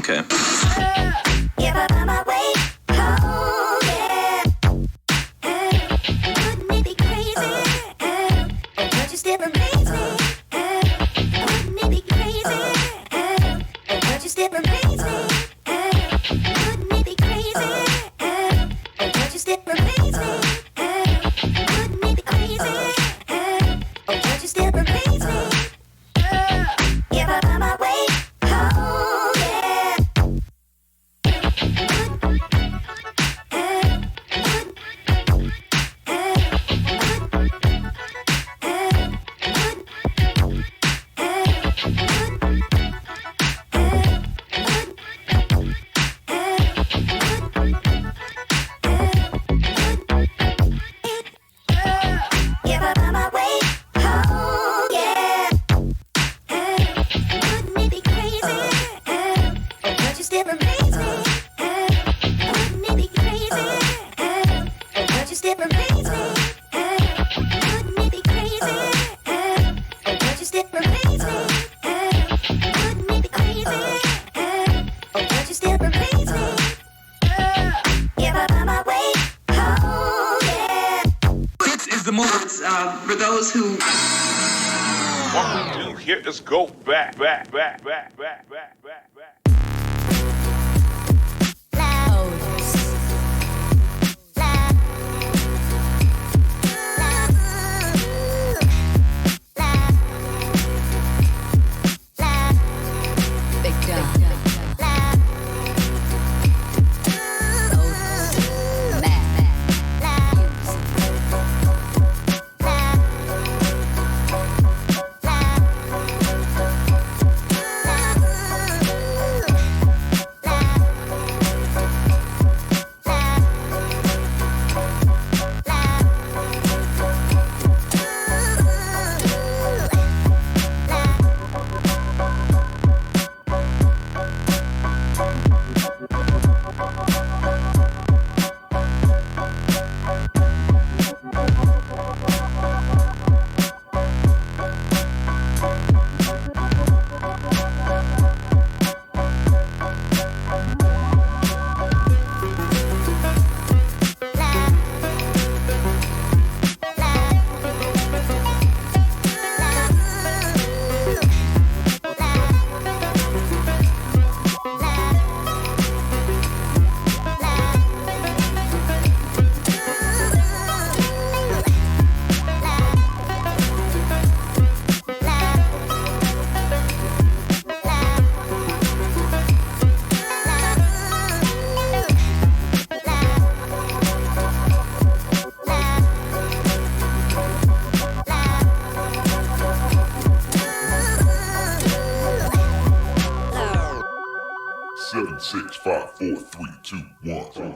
Okay. For those who... What we do here is go back.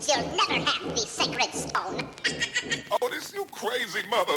You'll never have the sacred stone. Oh, this you crazy mother.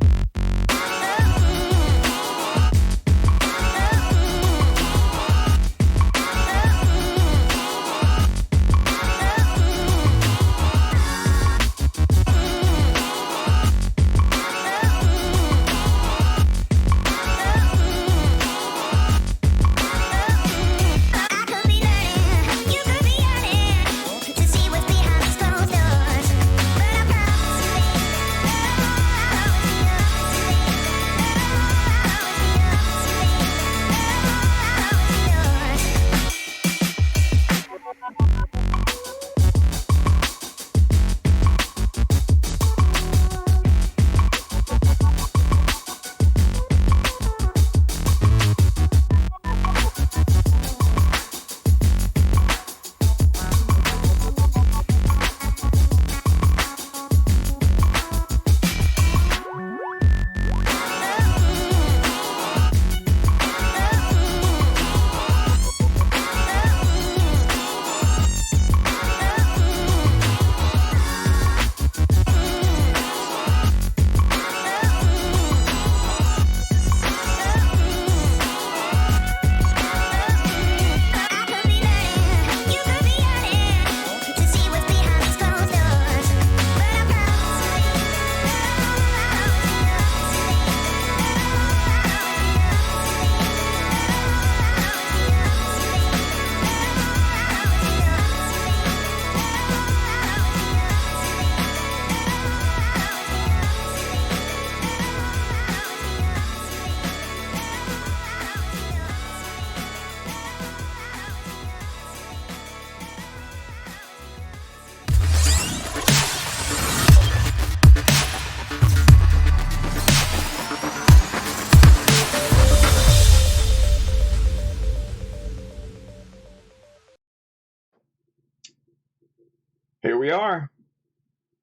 Here we are.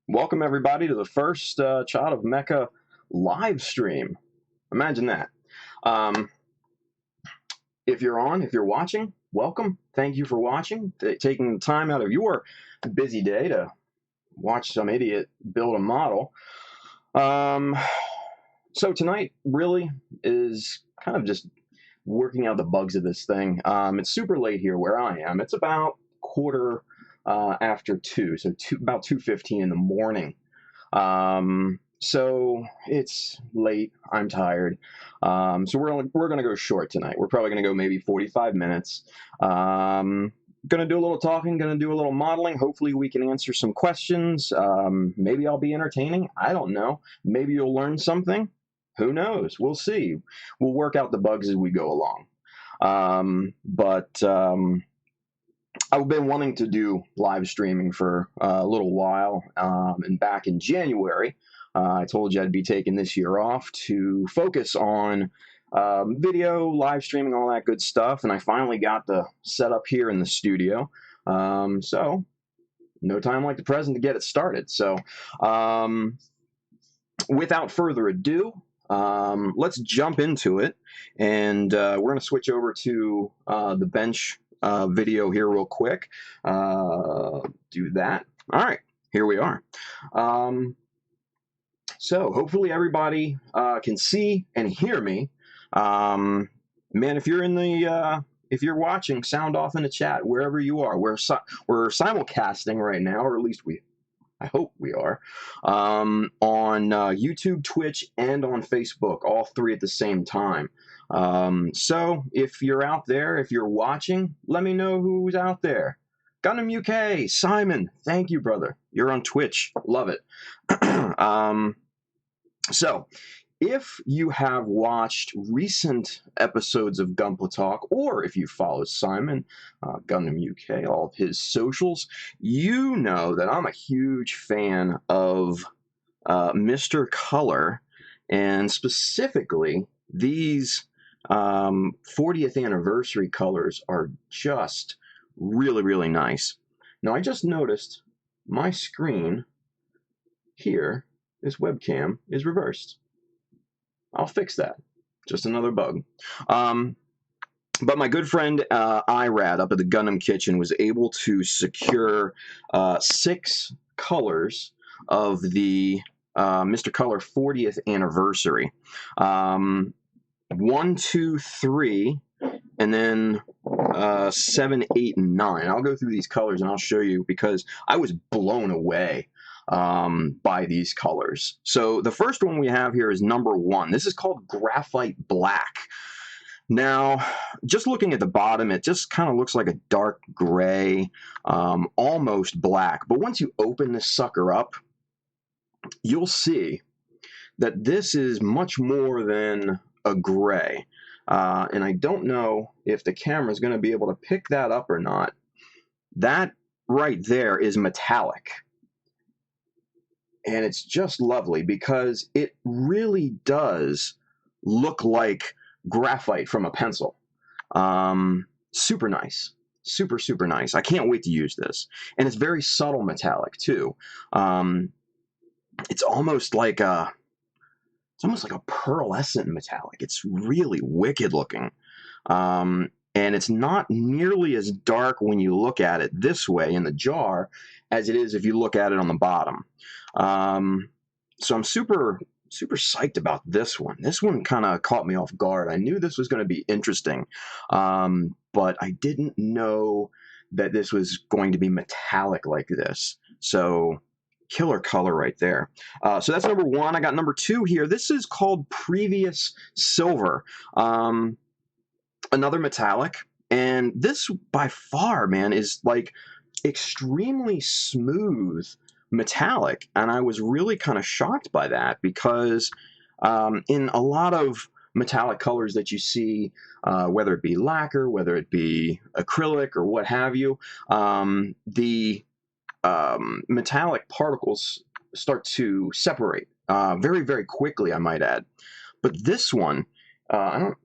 Welcome everybody to the first Child of Mecha live stream. Imagine that. If you're watching, welcome. Thank you for watching, taking the time out of your busy day to watch some idiot build a model. So tonight really is kind of just working out the bugs of this thing. It's super late here where I am. It's about quarter after 2, so about 2:15 in the morning. So it's late. I'm tired. So we're gonna go short tonight. We're probably gonna go maybe 45 minutes. Gonna do a little talking. Gonna do a little modeling. Hopefully we can answer some questions. Maybe I'll be entertaining. I don't know. Maybe you'll learn something. Who knows? We'll see. We'll work out the bugs as we go along. But I've been wanting to do live streaming for a little while, and back in January, I told you I'd be taking this year off to focus on video, live streaming, all that good stuff, and I finally got the setup here in the studio. So, no time like the present to get it started. So, without further ado, let's jump into it, and we're going to switch over to the bench video here real quick. Do that. All right, here we are. So hopefully everybody can see and hear me. Man, if you're in the if you're watching, sound off in the chat wherever you are. We're simulcasting right now, or at least I hope we are, on YouTube, Twitch, and on Facebook, all three at the same time. So if you're out there, if you're watching, let me know who's out there. Gundam UK, Simon, thank you, brother. You're on Twitch. Love it. So if you have watched recent episodes of Gunpla Talk, or if you follow Simon, Gundam UK, all of his socials, you know that I'm a huge fan of Mr. Color, and specifically these 40th anniversary colors are just really, really nice. Now, I just noticed my screen here, this webcam, is reversed. I'll fix that. Just another bug. But my good friend Irad up at the Gundam Kitchen was able to secure 6 colors of the Mr. Color 40th anniversary. 1, 2, 3, and then 7, 8, and 9. I'll go through these colors and I'll show you, because I was blown away by these colors. So the first one we have here is number 1. This is called Graphite Black. Now, just looking at the bottom, it just kind of looks like a dark gray, almost black. But once you open this sucker up, you'll see that this is much more than a gray. And I don't know if the camera is going to be able to pick that up or not. That right there is metallic. And it's just lovely, because it really does look like graphite from a pencil. Super nice. Super, super nice. I can't wait to use this. And it's very subtle metallic, too. It's almost like a pearlescent metallic. It's really wicked looking. And it's not nearly as dark when you look at it this way in the jar as it is if you look at it on the bottom. So I'm super psyched about this one. This one kind of caught me off guard. I knew this was going to be interesting, but I didn't know that this was going to be metallic like this. So killer color right there. So that's number 1. I got number 2 here. This is called Previous Silver. Another metallic. And this by far, man, is like extremely smooth metallic. And I was really kind of shocked by that, because in a lot of metallic colors that you see, whether it be lacquer, whether it be acrylic or what have you, the metallic particles start to separate very, very quickly, I might add. But this one, I don't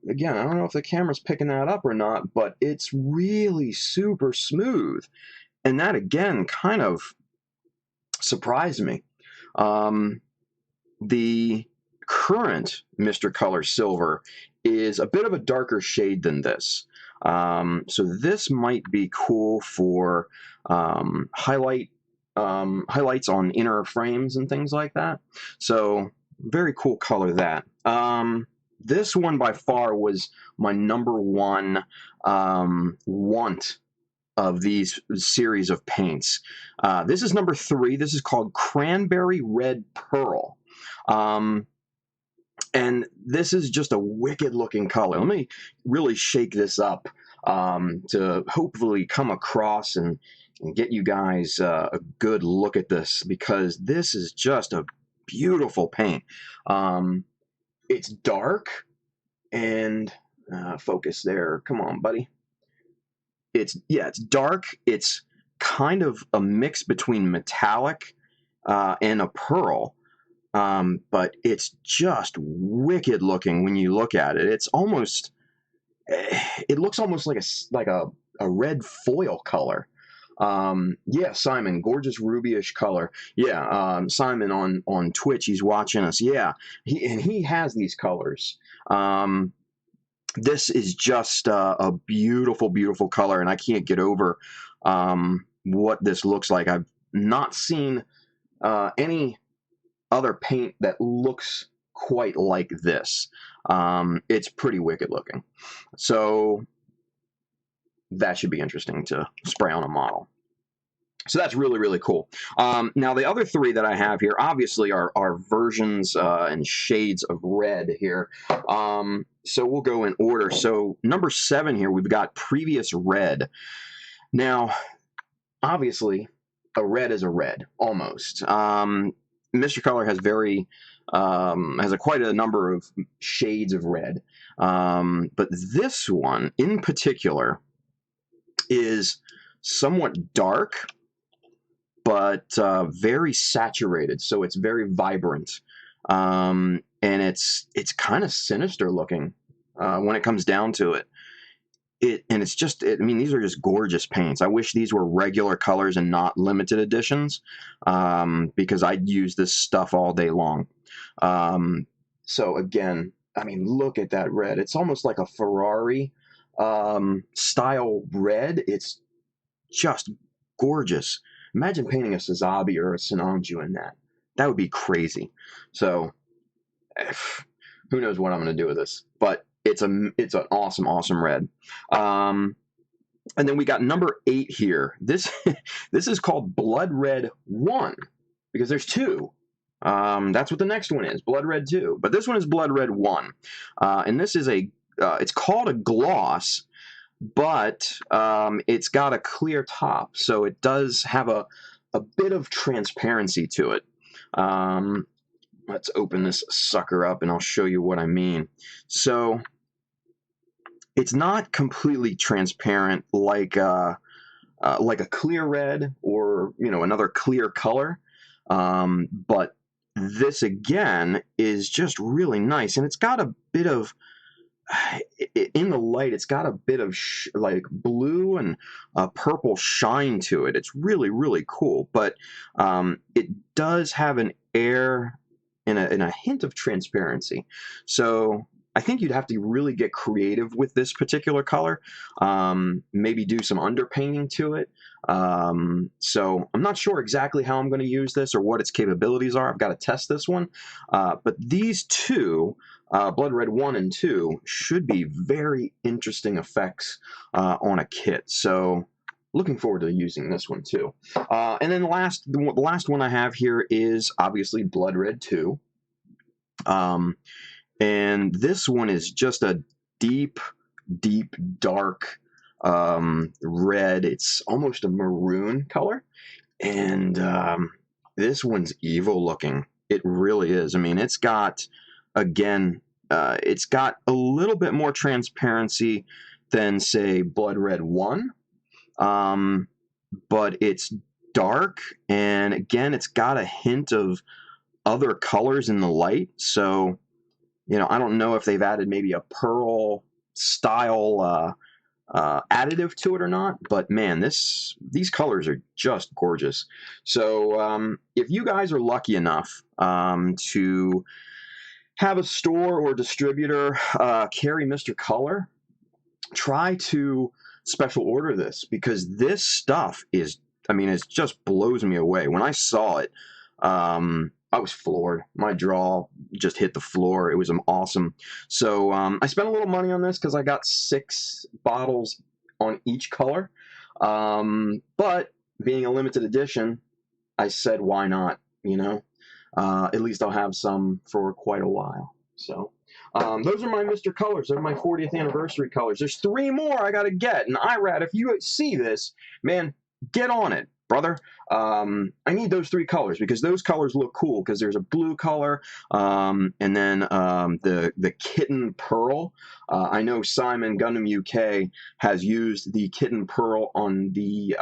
know if the camera's picking that up or not, but it's really super smooth. And that, again, kind of surprised me. The current Mr. Color Silver is a bit of a darker shade than this. So this might be cool for highlights on inner frames and things like that. So very cool color, that. This one by far was my number 1 want of these series of paints. This is number 3. This is called Cranberry Red Pearl. And this is just a wicked looking color. Let me really shake this up to hopefully come across and get you guys a good look at this, because this is just a beautiful paint. it's dark and focus there. Come on, buddy. It's dark. It's kind of a mix between metallic and a pearl. But it's just wicked looking when you look at it. It's almost, it looks almost like a red foil color. Yeah, Simon, gorgeous rubyish color. Yeah, Simon on Twitch, he's watching us. Yeah, he has these colors. This is just a beautiful, beautiful color, and I can't get over what this looks like. I've not seen any other paint that looks quite like this. It's pretty wicked looking. So that should be interesting to spray on a model. So that's really, really cool. Now, the other three that I have here, obviously, are versions and shades of red here. So we'll go in order. So number 7 here, we've got Previous Red. Now, obviously, a red is a red, almost. Mr. Color has quite a number of shades of red. But this one, in particular, is somewhat dark, but very saturated, so it's very vibrant, and it's kind of sinister looking when it comes down to it. I mean, these are just gorgeous paints. I wish these were regular colors and not limited editions, because I'd use this stuff all day long. So again, I mean, look at that red. It's almost like a Ferrari style red. It's just gorgeous. Imagine painting a Sazabi or a Sinanju in that. That would be crazy. So who knows what I'm going to do with this, but it's an awesome, awesome red. And then we got number 8 here. This is called Blood Red 1 because there's 2. That's what the next one is, Blood Red 2. But this one is Blood Red 1. And this is it's called a gloss, but it's got a clear top, so it does have a bit of transparency to it. Let's open this sucker up and I'll show you what I mean. So it's not completely transparent like a clear red or another clear color, but this again is just really nice, and it's got a bit of, in the light, it's got a bit of like blue and purple shine to it. It's really, really cool, but it does have an air and a hint of transparency. So I think you'd have to really get creative with this particular color, maybe do some underpainting to it. So I'm not sure exactly how I'm going to use this or what its capabilities are. I've got to test this one. But these two, Blood Red 1 and 2, should be very interesting effects on a kit. So looking forward to using this one too. And then the last one I have here is obviously Blood Red 2. And this one is just a deep, deep, dark red. It's almost a maroon color. And this one's evil looking. It really is. I mean, it's got, again, it's got a little bit more transparency than, say, Blood Red 1. But it's dark. And again, it's got a hint of other colors in the light. So, I don't know if they've added maybe a pearl style additive to it or not, but man, these colors are just gorgeous. So if you guys are lucky enough to have a store or distributor carry Mr. Color, try to special order this, because this stuff is, I mean, it just blows me away. When I saw it, I was floored. My jaw just hit the floor. It was awesome. So I spent a little money on this because I got 6 bottles on each color. But being a limited edition, I said, why not? At least I'll have some for quite a while. So those are my Mr. Colors. They're my 40th anniversary colors. There's 3 more I got to get. And IRAD, if you see this, man, get on it. brother, I need those 3 colors because those colors look cool, because there's a blue color, and then the kitten pearl. I know Simon Gundam UK has used the kitten pearl on the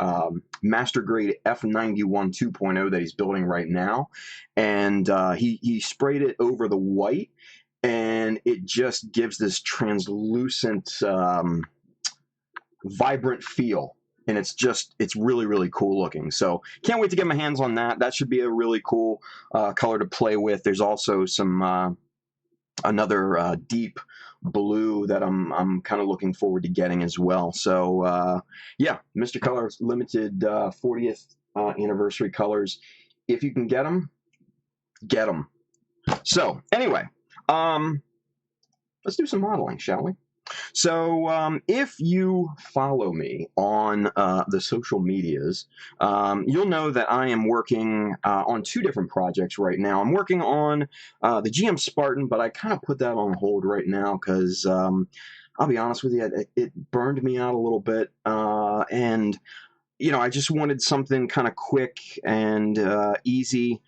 master grade F91 2.0 that he's building right now, and he sprayed it over the white, and it just gives this translucent, vibrant feel. And it's really, really cool looking. So can't wait to get my hands on that. That should be a really cool color to play with. There's also some another deep blue that I'm kind of looking forward to getting as well. So yeah, Mr. Colors limited 40th anniversary colors. If you can get them, get them. So anyway, let's do some modeling, shall we? So if you follow me on the social medias, you'll know that I am working on 2 different projects right now. I'm working on the GM Spartan, but I kind of put that on hold right now because I'll be honest with you, it burned me out a little bit, and I just wanted something kind of quick and easy.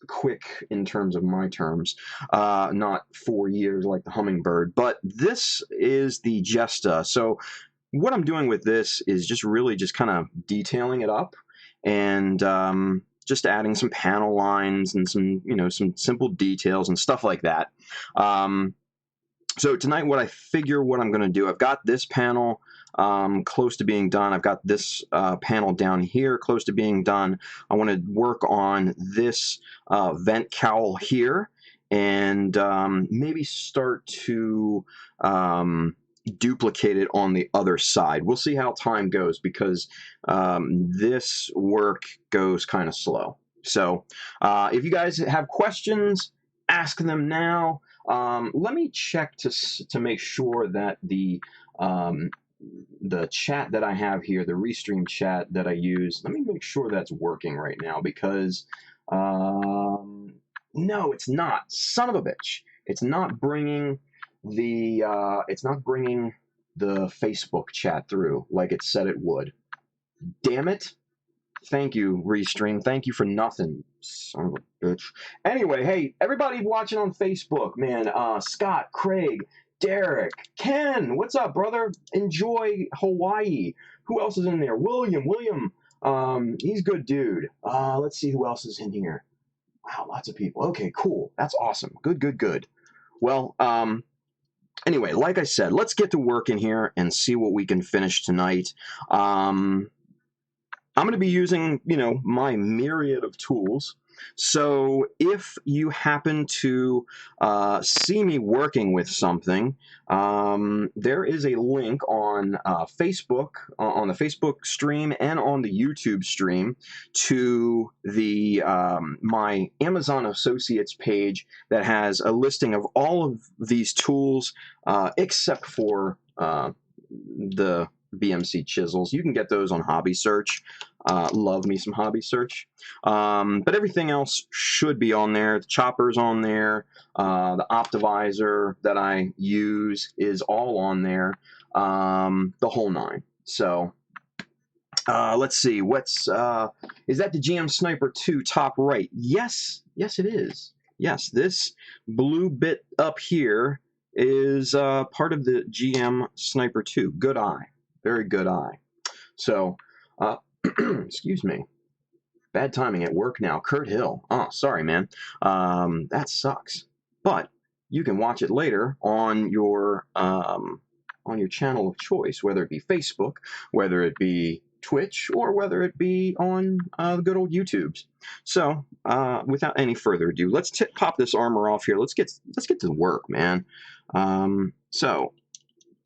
Quick in terms of my terms, not 4 years like the Hummingbird, but this is the Jesta. So what I'm doing with this is just really just kind of detailing it up, and just adding some panel lines and some some simple details and stuff like that. So tonight, what I'm going to do, I've got this panel close to being done. I've got this panel down here close to being done. I want to work on this vent cowl here, and maybe start to duplicate it on the other side. We'll see how time goes, because this work goes kind of slow. So if you guys have questions, ask them now. Let me check to make sure that the chat that I have here, the Restream chat that I use, let me make sure that's working right now, because no, it's not. Son of a bitch! It's not bringing the Facebook chat through like it said it would. Damn it! Thank you, Restream. Thank you for nothing, son of a bitch. Anyway, hey, everybody watching on Facebook, man, Scott, Craig, Derek, Ken, what's up, brother? Enjoy Hawaii. Who else is in there? William, he's a good dude. Let's see who else is in here. Wow, lots of people. Okay, cool. That's awesome. Good. Well, anyway, like I said, let's get to work in here and see what we can finish tonight. I'm going to be using, my myriad of tools. So if you happen to see me working with something, there is a link on Facebook, on the Facebook stream and on the YouTube stream, to the my Amazon Associates page that has a listing of all of these tools, except for the BMC chisels. You can get those on Hobby Search. Love me some Hobby Search. But everything else should be on there. The chopper's on there. The Optivisor that I use is all on there. The whole 9. So let's see. What's is that the GM Sniper 2 top right? Yes, it is. Yes, this blue bit up here is part of the GM Sniper 2. Good eye. Very good eye. So, excuse me. Bad timing at work now. Kurt Hill. Oh, sorry, man. That sucks. But you can watch it later on your channel of choice, whether it be Facebook, whether it be Twitch, or whether it be on the good old YouTubes. So, without any further ado, let's pop this armor off here. Let's get to work, man. So,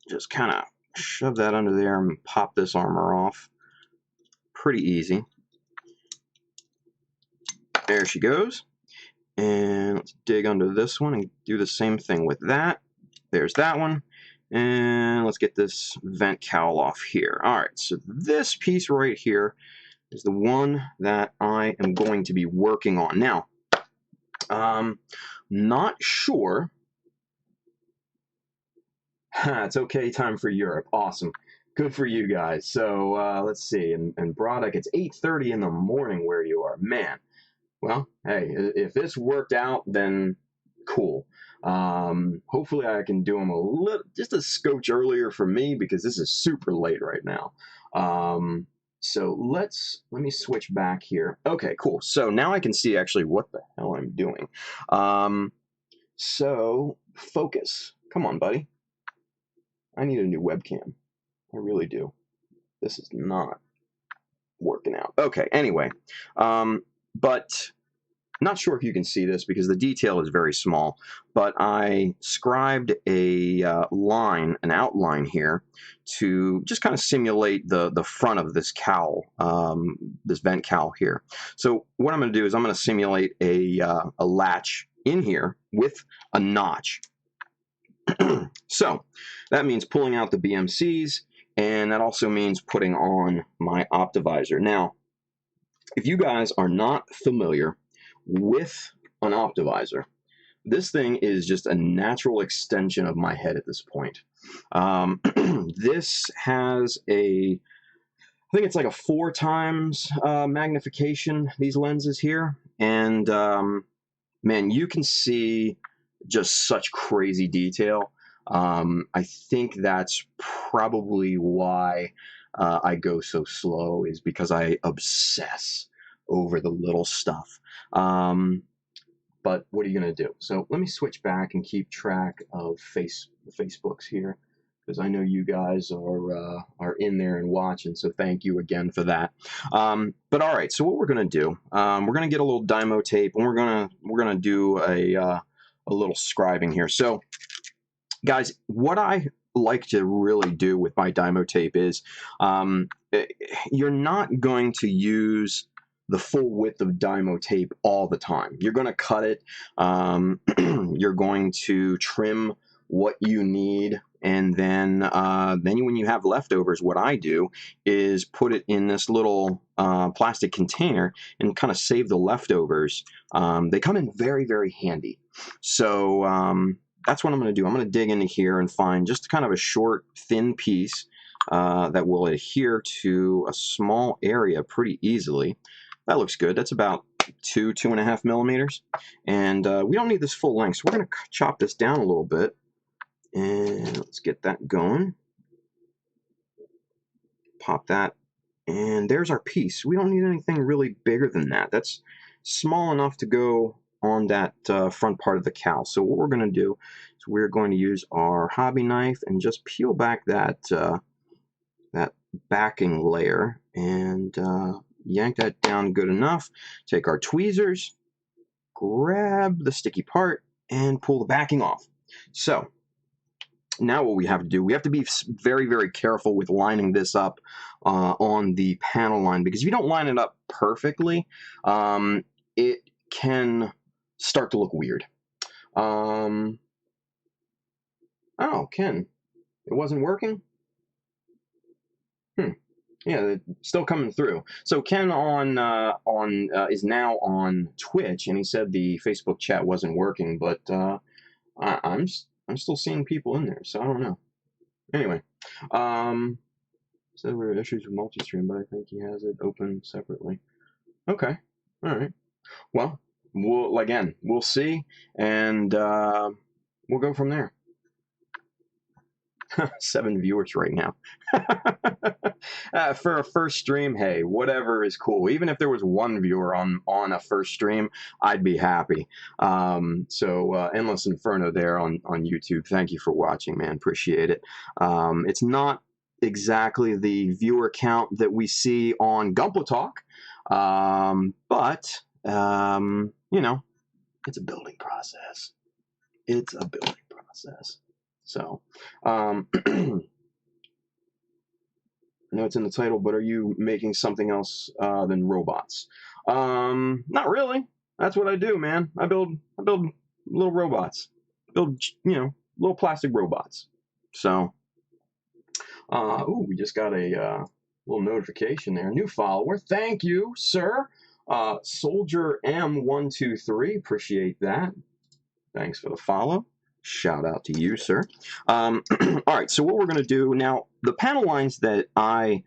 just kind of shove that under there and pop this armor off. Pretty easy. There she goes. And let's dig under this one and do the same thing with that. There's that one. And let's get this vent cowl off here. All right, so this piece right here is the one that I am going to be working on. Now, not sure. It's okay, time for Europe. Awesome. Good for you guys. So let's see. And Broderick, it's 8:30 in the morning where you are. Man. Well, hey, if this worked out, then cool. Hopefully I can do them just a scotch earlier for me because this is super late right now. So let me switch back here. Okay, cool. So now I can see actually what the hell I'm doing. So focus. Come on, buddy. I need a new webcam. I really do. This is not working out. Okay, anyway. But not sure if you can see this because the detail is very small, but I scribed a line, an outline here to just kind of simulate the front of this cowl, this vent cowl here. So what I'm going to do is I'm going to simulate a latch in here with a notch. So that means pulling out the BMCs, and that also means putting on my Optivisor. Now, if you guys are not familiar with an Optivisor, this thing is just a natural extension of my head at this point. This has I think it's like a 4 times magnification, these lenses here, and man, you can see just such crazy detail. I think that's probably why I go so slow, is because I obsess over the little stuff. But what are you going to do? So let me switch back and keep track of Facebooks here, because I know you guys are in there and watching, so thank you again for that. But all right, so what we're going to do, we're going to get a little Dymo tape, and we're going to do a little scribing here. So guys, what I like to really do with my Dymo tape is you're not going to use the full width of Dymo tape all the time. You're going to cut it. You're going to trim what you need, and then when you have leftovers, what I do is put it in this little plastic container and kind of save the leftovers. They come in very, very handy. So that's what I'm going to do. I'm going to dig into here and find just kind of a short, thin piece that will adhere to a small area pretty easily. That looks good. That's about 2.5 millimeters. And we don't need this full length, so we're going to chop this down a little bit. And let's get that going. Pop that. And there's our piece. We don't need anything really bigger than that. That's small enough to go on that front part of the cowl. So what we're going to do is we're going to use our hobby knife and just peel back that backing layer and yank that down good enough. Take our tweezers, grab the sticky part, and pull the backing off. So now what we have to do, we have to be very, very careful with lining this up on the panel line, because if you don't line it up perfectly, it can start to look weird. Oh, Ken, it wasn't working? Yeah, it's still coming through. So Ken is now on Twitch, and he said the Facebook chat wasn't working, but I'm still seeing people in there, so I don't know. Anyway, so there were issues with multi-stream, but I think he has it open separately. Okay, all right. Well, we'll see, and we'll go from there. 7 viewers right now. For a first stream, hey, whatever is cool. Even if there was 1 viewer on a first stream, I'd be happy. So Endless Inferno there on YouTube, thank you for watching, man. Appreciate it. It's not exactly the viewer count that we see on Gumpo Talk, but you know, it's a building process. It's a building process. So, I know it's in the title, but are you making something else than robots? Not really. That's what I do, man. I build little robots. Build, little plastic robots. So, ooh, we just got a little notification there. New follower. Thank you, sir. Soldier M123. Appreciate that. Thanks for the follow. Shout out to you, sir. All right, so what we're going to do now, the panel lines that I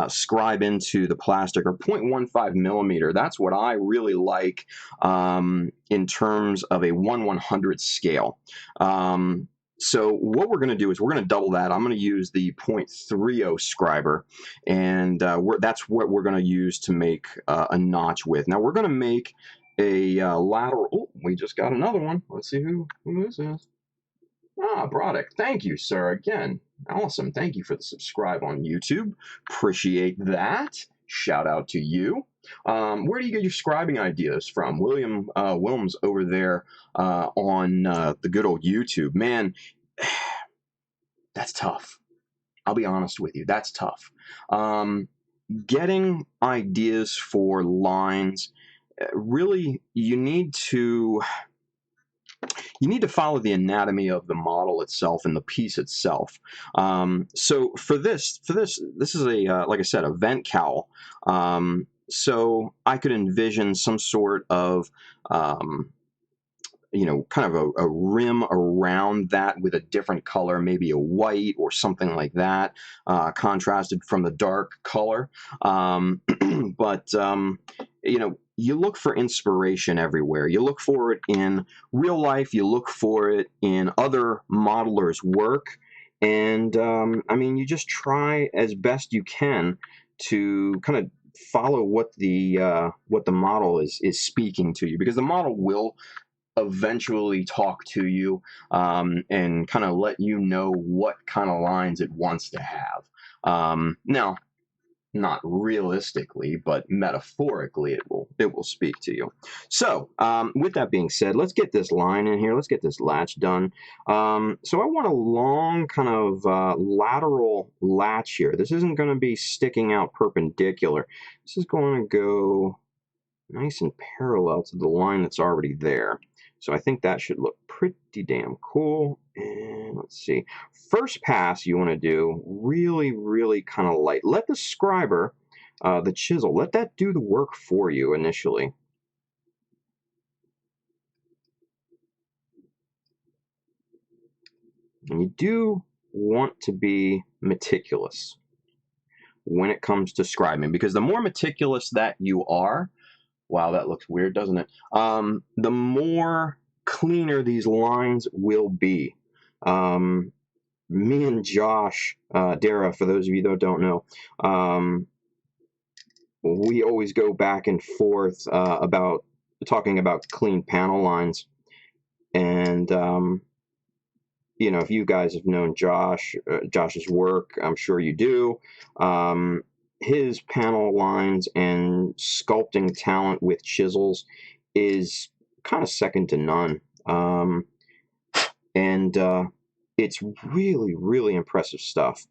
scribe into the plastic are 0.15 millimeter. That's what I really like in terms of a 1/100 scale. So what we're going to do is we're going to double that. I'm going to use the 0.30 scriber, and that's what we're going to use to make a notch with. Now we're going to make a lateral. Oh, we just got another one. Let's see who this is. Ah, Broddick. Thank you, sir. Again, awesome. Thank you for the subscribe on YouTube. Appreciate that. Shout out to you. Where do you get your scribing ideas from? William Wilms over there on the good old YouTube. Man, that's tough. I'll be honest with you. That's tough. Getting ideas for lines, really, you need to follow the anatomy of the model itself and the piece itself. So for this is a like I said, a vent cowl. So I could envision some sort of kind of a rim around that with a different color, maybe a white or something like that, contrasted from the dark color. But you look for inspiration everywhere. You look for it in real life. You look for it in other modelers' work. And, you just try as best you can to kind of follow what the model is speaking to you, because the model will eventually talk to you and kind of let you know what kind of lines it wants to have. Now, not realistically, but metaphorically, it will speak to you. So, with that being said, let's get this line in here. Let's get this latch done. So I want a long kind of lateral latch here. This isn't going to be sticking out perpendicular. This is going to go nice and parallel to the line that's already there. So I think that should look pretty damn cool. And let's see. First pass you want to do really, really kind of light. Let the scriber, the chisel, let that do the work for you initially. And you do want to be meticulous when it comes to scribing, because the more meticulous that you are, wow, that looks weird, doesn't it? The more cleaner these lines will be. Me and Josh Dara, for those of you that don't know, we always go back and forth about talking about clean panel lines. And, if you guys have known Josh's work, I'm sure you do. His panel lines and sculpting talent with chisels is kind of second to none. And it's really, really impressive stuff.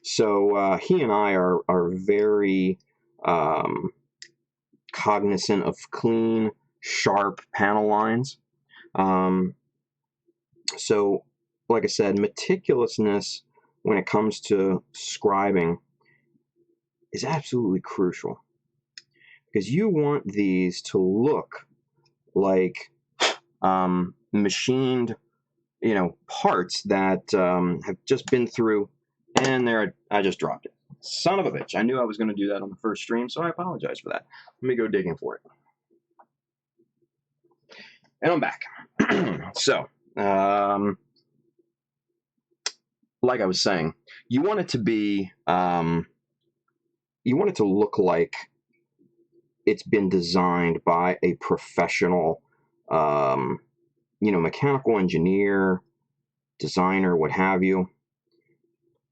So he and I are very cognizant of clean, sharp panel lines. So, like I said, meticulousness when it comes to scribing is absolutely crucial, because you want these to look like machined, parts that have just been through, and there I just dropped it. Son of a bitch. I knew I was going to do that on the first stream, so I apologize for that. Let me go digging for it. And I'm back. So, like I was saying, you want it to be, you want it to look like it's been designed by a professional, mechanical engineer, designer, what have you.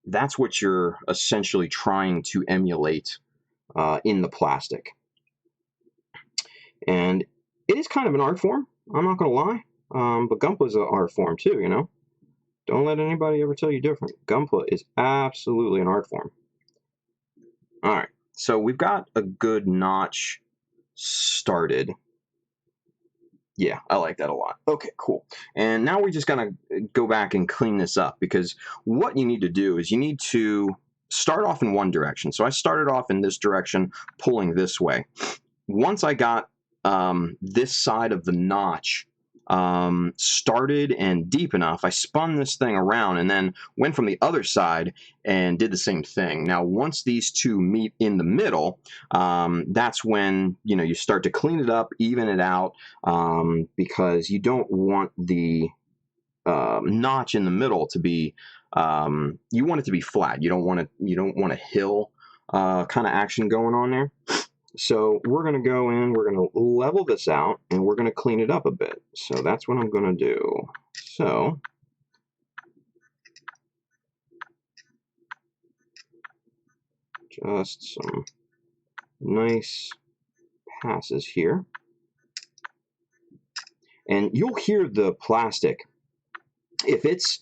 That's what you're essentially trying to emulate in the plastic. And it is kind of an art form, I'm not going to lie. But Gunpla is an art form too, Don't let anybody ever tell you different. Gunpla is absolutely an art form. All right, so we've got a good notch started. Yeah, I like that a lot. Okay, cool. And now we're just going to go back and clean this up, because what you need to do is you need to start off in one direction. So I started off in this direction, pulling this way. Once I got this side of the notch started and deep enough, I spun this thing around and then went from the other side and did the same thing. Now, once these two meet in the middle, that's when, you know, you start to clean it up, even it out, because you don't want the notch in the middle to be, you want it to be flat. You don't want a hill kind of action going on there. So we're going to go in, we're going to level this out, and we're going to clean it up a bit. So that's what I'm going to do. So just some nice passes here. And you'll hear the plastic. If it's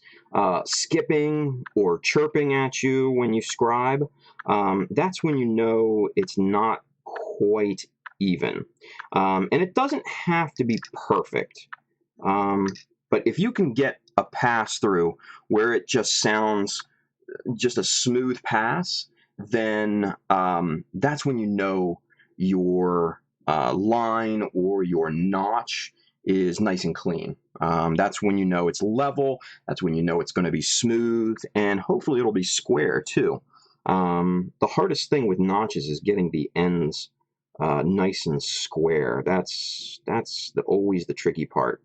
skipping or chirping at you when you scribe, that's when you know it's not quite even. And it doesn't have to be perfect. But if you can get a pass through where it just sounds just a smooth pass, then that's when you know your line or your notch is nice and clean. That's when you know it's level. That's when you know it's going to be smooth, and hopefully it'll be square too. The hardest thing with notches is getting the ends nice and square. That's always the tricky part.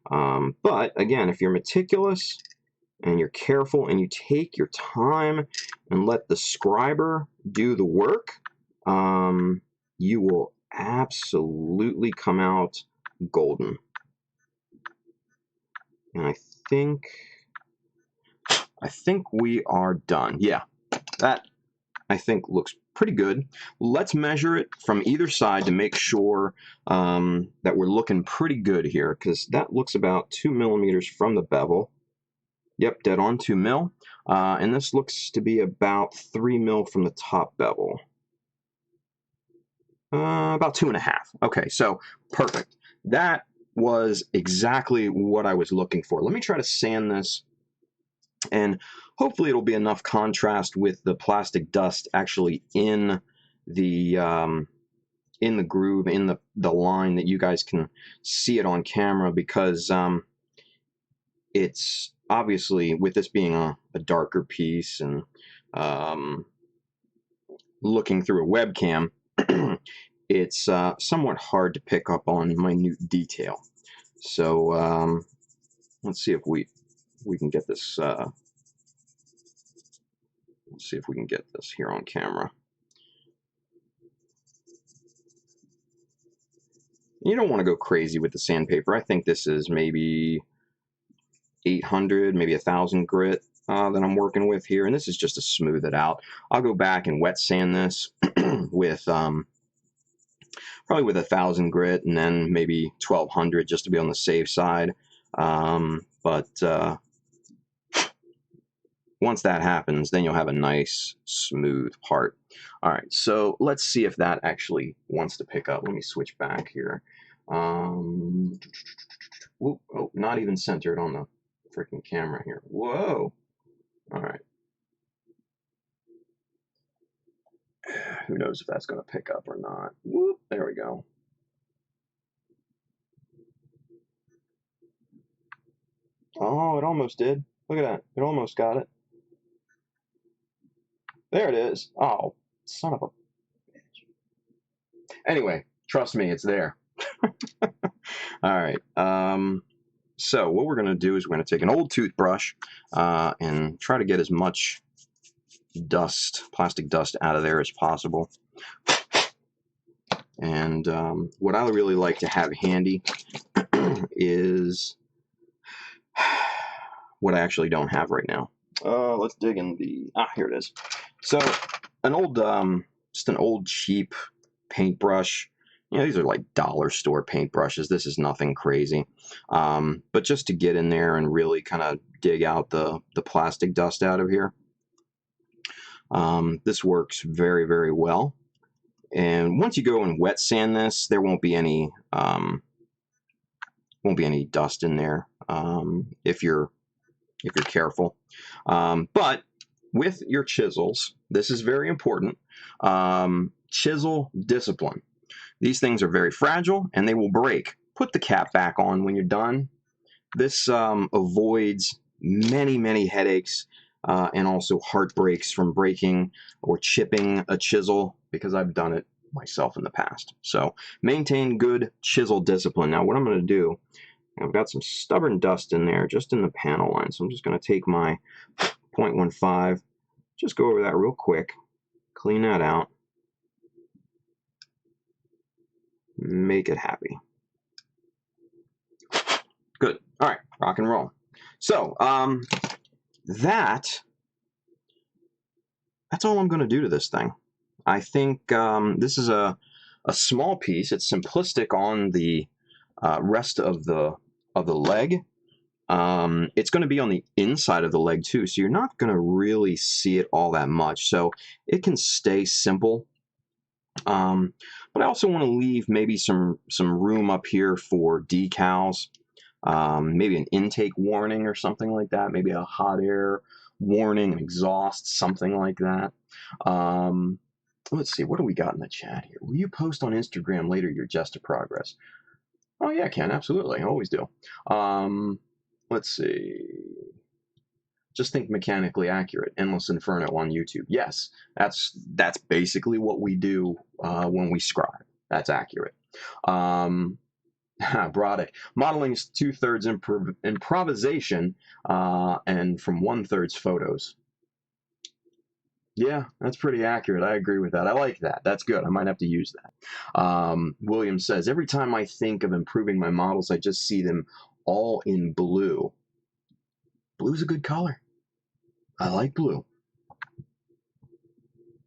But again, if you're meticulous and you're careful and you take your time and let the scriber do the work, you will absolutely come out golden. And I think we are done. Yeah, that I think looks pretty good. Let's measure it from either side to make sure that we're looking pretty good here, because that looks about 2 millimeters from the bevel. Yep, dead on 2 mil. And this looks to be about 3 mil from the top bevel. About 2.5. Okay, so perfect. That was exactly what I was looking for. Let me try to sand this, and hopefully it'll be enough contrast with the plastic dust actually in the groove, in the line, that you guys can see it on camera, because it's obviously, with this being a darker piece and looking through a webcam, it's somewhat hard to pick up on minute detail. So let's see if we can get this. Let's see if we can get this here on camera. You don't want to go crazy with the sandpaper. I think this is maybe 800, maybe 1,000 grit that I'm working with here, and this is just to smooth it out. I'll go back and wet sand this with probably with 1,000 grit, and then maybe 1,200 just to be on the safe side. But once that happens, then you'll have a nice smooth part. All right, so let's see if that actually wants to pick up. Let me switch back here. Whoop, oh, not even centered on the freaking camera here. Whoa. All right. Who knows if that's going to pick up or not. Whoop, there we go. Oh, it almost did. Look at that. It almost got it. There it is. Oh, son of a bitch. Anyway, trust me, it's there. All right. So what we're going to do is we're going to take an old toothbrush and try to get as much dust, plastic dust, out of there as possible. And what I really like to have handy is what I actually don't have right now. Let's dig in the, here it is. So an old, just an old cheap paintbrush. You know, these are like dollar store paintbrushes. This is nothing crazy. But just to get in there and really kind of dig out the plastic dust out of here. This works very, very well. And once you go and wet sand this, there won't be any dust in there if you're careful. But with your chisels, this is very important. Chisel discipline. These things are very fragile and they will break put the cap back on when you're done. This avoids many headaches and also heartbreaks from breaking or chipping a chisel, because I've done it myself in the past. So maintain good chisel discipline. Now what I'm going to do, I've got some stubborn dust in there just in the panel line, so I'm just going to take my 0.15, just go over that real quick, clean that out, make it happy. Good. All right, rock and roll. So that's all I'm going to do to this thing. I think this is a small piece. It's simplistic on the rest of the leg. It's going to be on the inside of the leg too, so you're not going to really see it all that much. So it can stay simple. But I also want to leave maybe some room up here for decals. Maybe an intake warning or something like that. Maybe a hot air warning, an exhaust, something like that. Let's see, what do we got in the chat here? Will you post on Instagram later your Jesta progress? Oh yeah, Ken, absolutely, I always do. Let's see. Just think mechanically accurate. Endless Inferno on YouTube. Yes, that's basically what we do when we scribe. That's accurate. Brodick. Modeling is 2/3 improvisation and from 1/3 photos. Yeah, that's pretty accurate. I agree with that. I like that. That's good. I might have to use that. William says, every time I think of improving my models, I just see them all in blue. Blue's a good color. I like blue.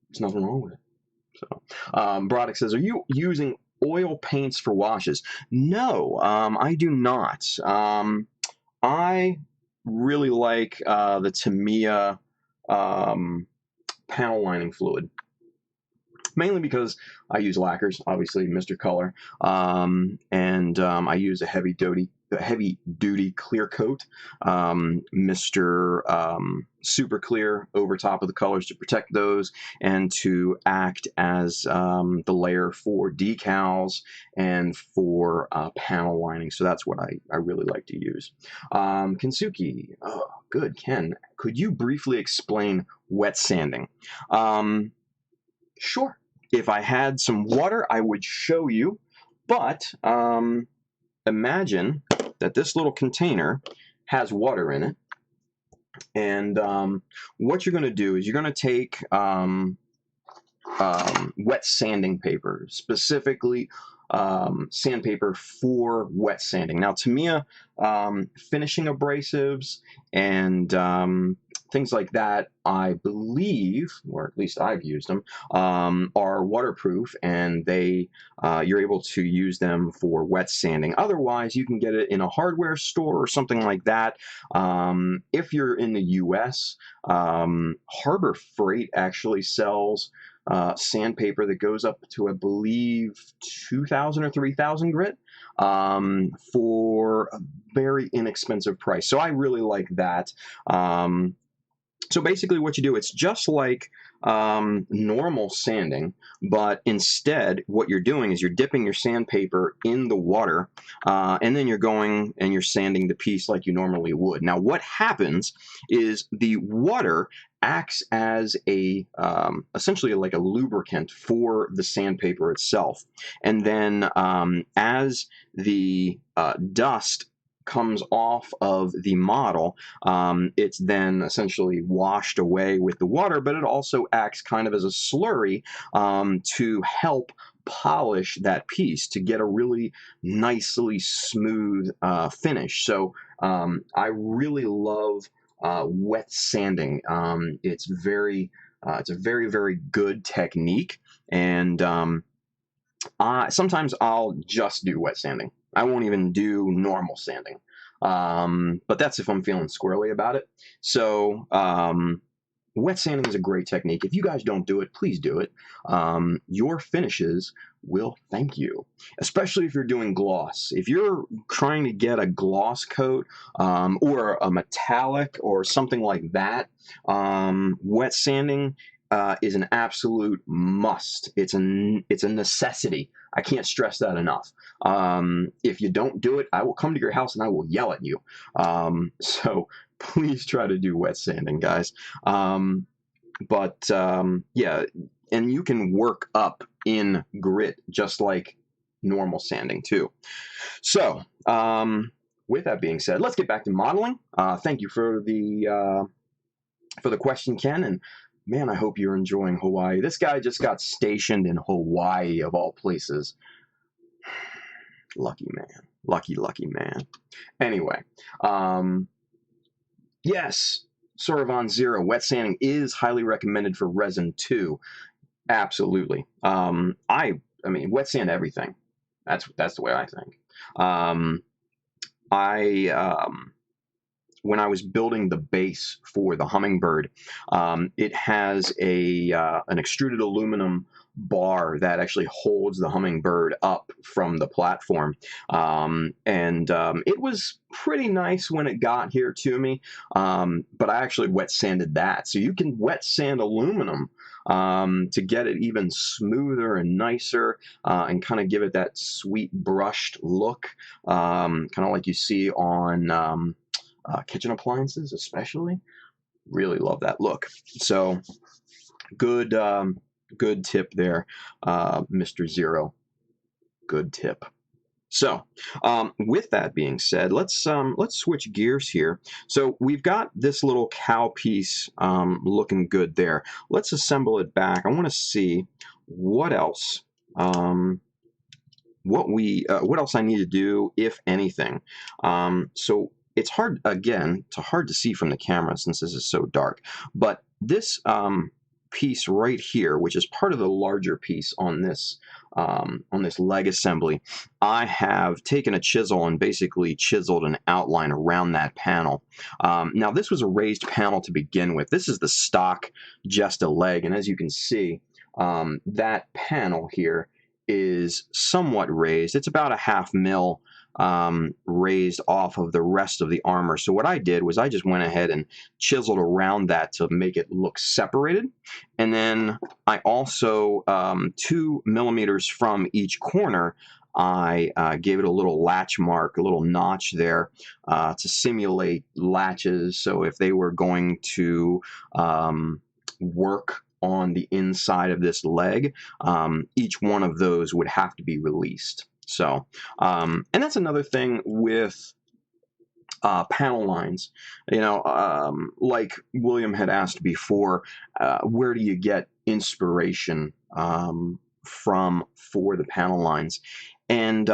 There's nothing wrong with it. So, Brodick says, are you using oil paints for washes? No, I do not. I really like the Tamiya panel lining fluid, mainly because I use lacquers, obviously Mr. Color, and I use a heavy duty clear coat, Mr. Super Clear over top of the colors to protect those and to act as the layer for decals and for panel lining. So that's what I really like to use. Kensuke, oh, good. Ken, could you briefly explain wet sanding? Sure. If I had some water, I would show you, but imagine that this little container has water in it, and what you're going to do is you're going to take wet sanding paper, specifically sandpaper for wet sanding. Now, Tamiya finishing abrasives and things like that, I believe, or at least I've used them, are waterproof, and you're able to use them for wet sanding. Otherwise, you can get it in a hardware store or something like that. If you're in the US, Harbor Freight actually sells sandpaper that goes up to, I believe, 2,000 or 3,000 grit for a very inexpensive price. So I really like that. So basically what you do, it's just like normal sanding, but instead what you're doing is you're dipping your sandpaper in the water, and then you're going and you're sanding the piece like you normally would. Now what happens is the water acts as a essentially like a lubricant for the sandpaper itself, and then as the dust comes off of the model, it's then essentially washed away with the water, but it also acts kind of as a slurry to help polish that piece to get a really nicely smooth finish. So I really love wet sanding. It's a very, very good technique, and sometimes I'll just do wet sanding. I won't even do normal sanding, but that's if I'm feeling squirrely about it. So wet sanding is a great technique. If you guys don't do it, please do it. Your finishes will thank you, especially if you're doing gloss. If you're trying to get a gloss coat or a metallic or something like that, wet sanding is an absolute must. It's a necessity. I can't stress that enough. If you don't do it, I will come to your house and I will yell at you. So please try to do wet sanding, guys. Yeah, and you can work up in grit just like normal sanding too. So with that being said, let's get back to modeling. Thank you for the question, Ken, and man, I hope you're enjoying Hawaii. This guy just got stationed in Hawaii, of all places. Lucky man. Lucky man. Anyway, yes, Sorovan Zero, wet sanding is highly recommended for resin too. Absolutely. I mean, wet sand everything. That's the way I think. When I was building the base for the Hummingbird, it has an extruded aluminum bar that actually holds the Hummingbird up from the platform. It was pretty nice when it got here to me, but I actually wet sanded that. So you can wet sand aluminum to get it even smoother and nicer and kind of give it that sweet brushed look, kind of like you see on kitchen appliances, especially. Really love that look. So good tip there, Mr. Zero. Good tip. So with that being said, let's switch gears here. So we've got this little cow piece looking good there. Let's assemble it back. I want to see what else what else I need to do, if anything. So it's hard to see from the camera since this is so dark, but this piece right here, which is part of the larger piece on this leg assembly, I have taken a chisel and basically chiseled an outline around that panel. Now this was a raised panel to begin with. This is the stock Jesta leg, and as you can see, that panel here is somewhat raised. It's about a 1/2 mil raised off of the rest of the armor. So what I did was I just went ahead and chiseled around that to make it look separated. And then I also, 2 millimeters from each corner, I gave it a little latch mark, a little notch there to simulate latches. So if they were going to work on the inside of this leg, each one of those would have to be released. So, and that's another thing with panel lines. You know, like William had asked before, where do you get inspiration from for the panel lines? And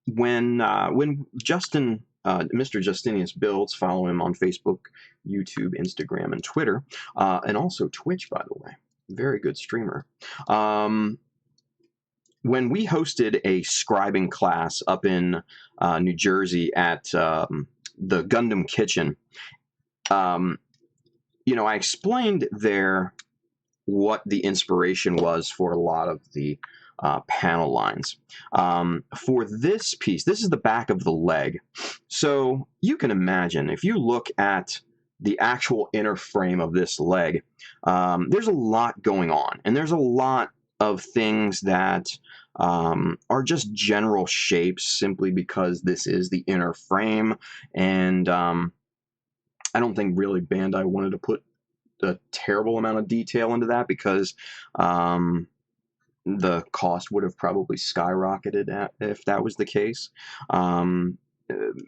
when Justin, Mr. Justinius Builds, follow him on Facebook, YouTube, Instagram, and Twitter, and also Twitch, by the way. Very good streamer. When we hosted a scribing class up in New Jersey at the Gundam Kitchen, you know, I explained there what the inspiration was for a lot of the panel lines. For this piece, this is the back of the leg. So you can imagine, if you look at the actual inner frame of this leg, there's a lot going on, and there's a lot of things that are just general shapes simply because this is the inner frame, and I don't think really Bandai wanted to put a terrible amount of detail into that because the cost would have probably skyrocketed if that was the case.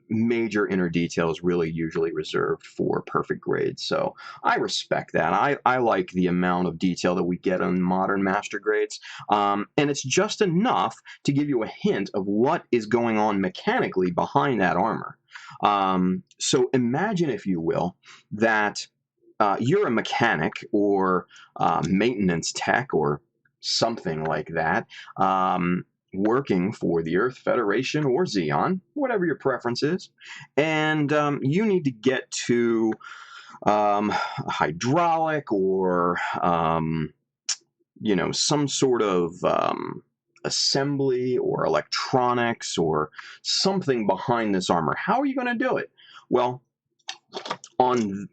Major inner detail is really usually reserved for perfect grades, so I respect that. I like the amount of detail that we get on modern master grades, and it's just enough to give you a hint of what is going on mechanically behind that armor. So imagine, if you will, that you're a mechanic or maintenance tech or something like that, working for the Earth Federation or Xeon, whatever your preference is, and you need to get to a hydraulic or you know, some sort of assembly or electronics or something behind this armor. How are you going to do it? Well, on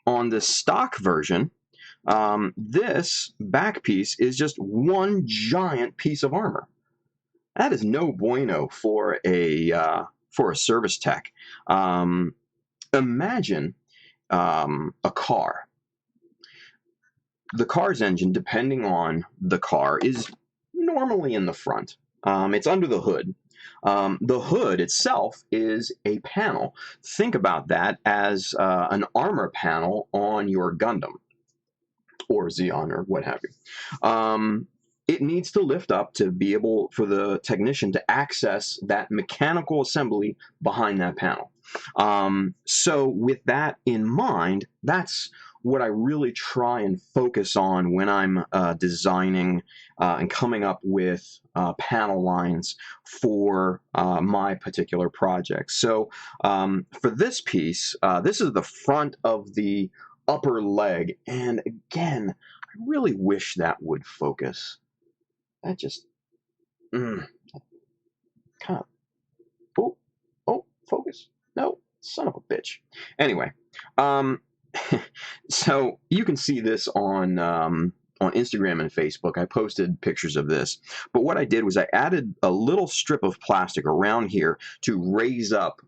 the stock version, This back piece is just one giant piece of armor. That is no bueno for a service tech. Imagine a car. The car's engine, depending on the car, is normally in the front. It's under the hood. The hood itself is a panel. Think about that as an armor panel on your Gundam or Xeon or what have you. It needs to lift up to be able for the technician to access that mechanical assembly behind that panel. So with that in mind, that's what I really try and focus on when I'm designing and coming up with panel lines for my particular project. So for this piece, this is the front of the upper leg, and again, I really wish that would focus. That just kind of focus. No, son of a bitch. Anyway, so you can see this on Instagram and Facebook. I posted pictures of this, but what I did was I added a little strip of plastic around here to raise up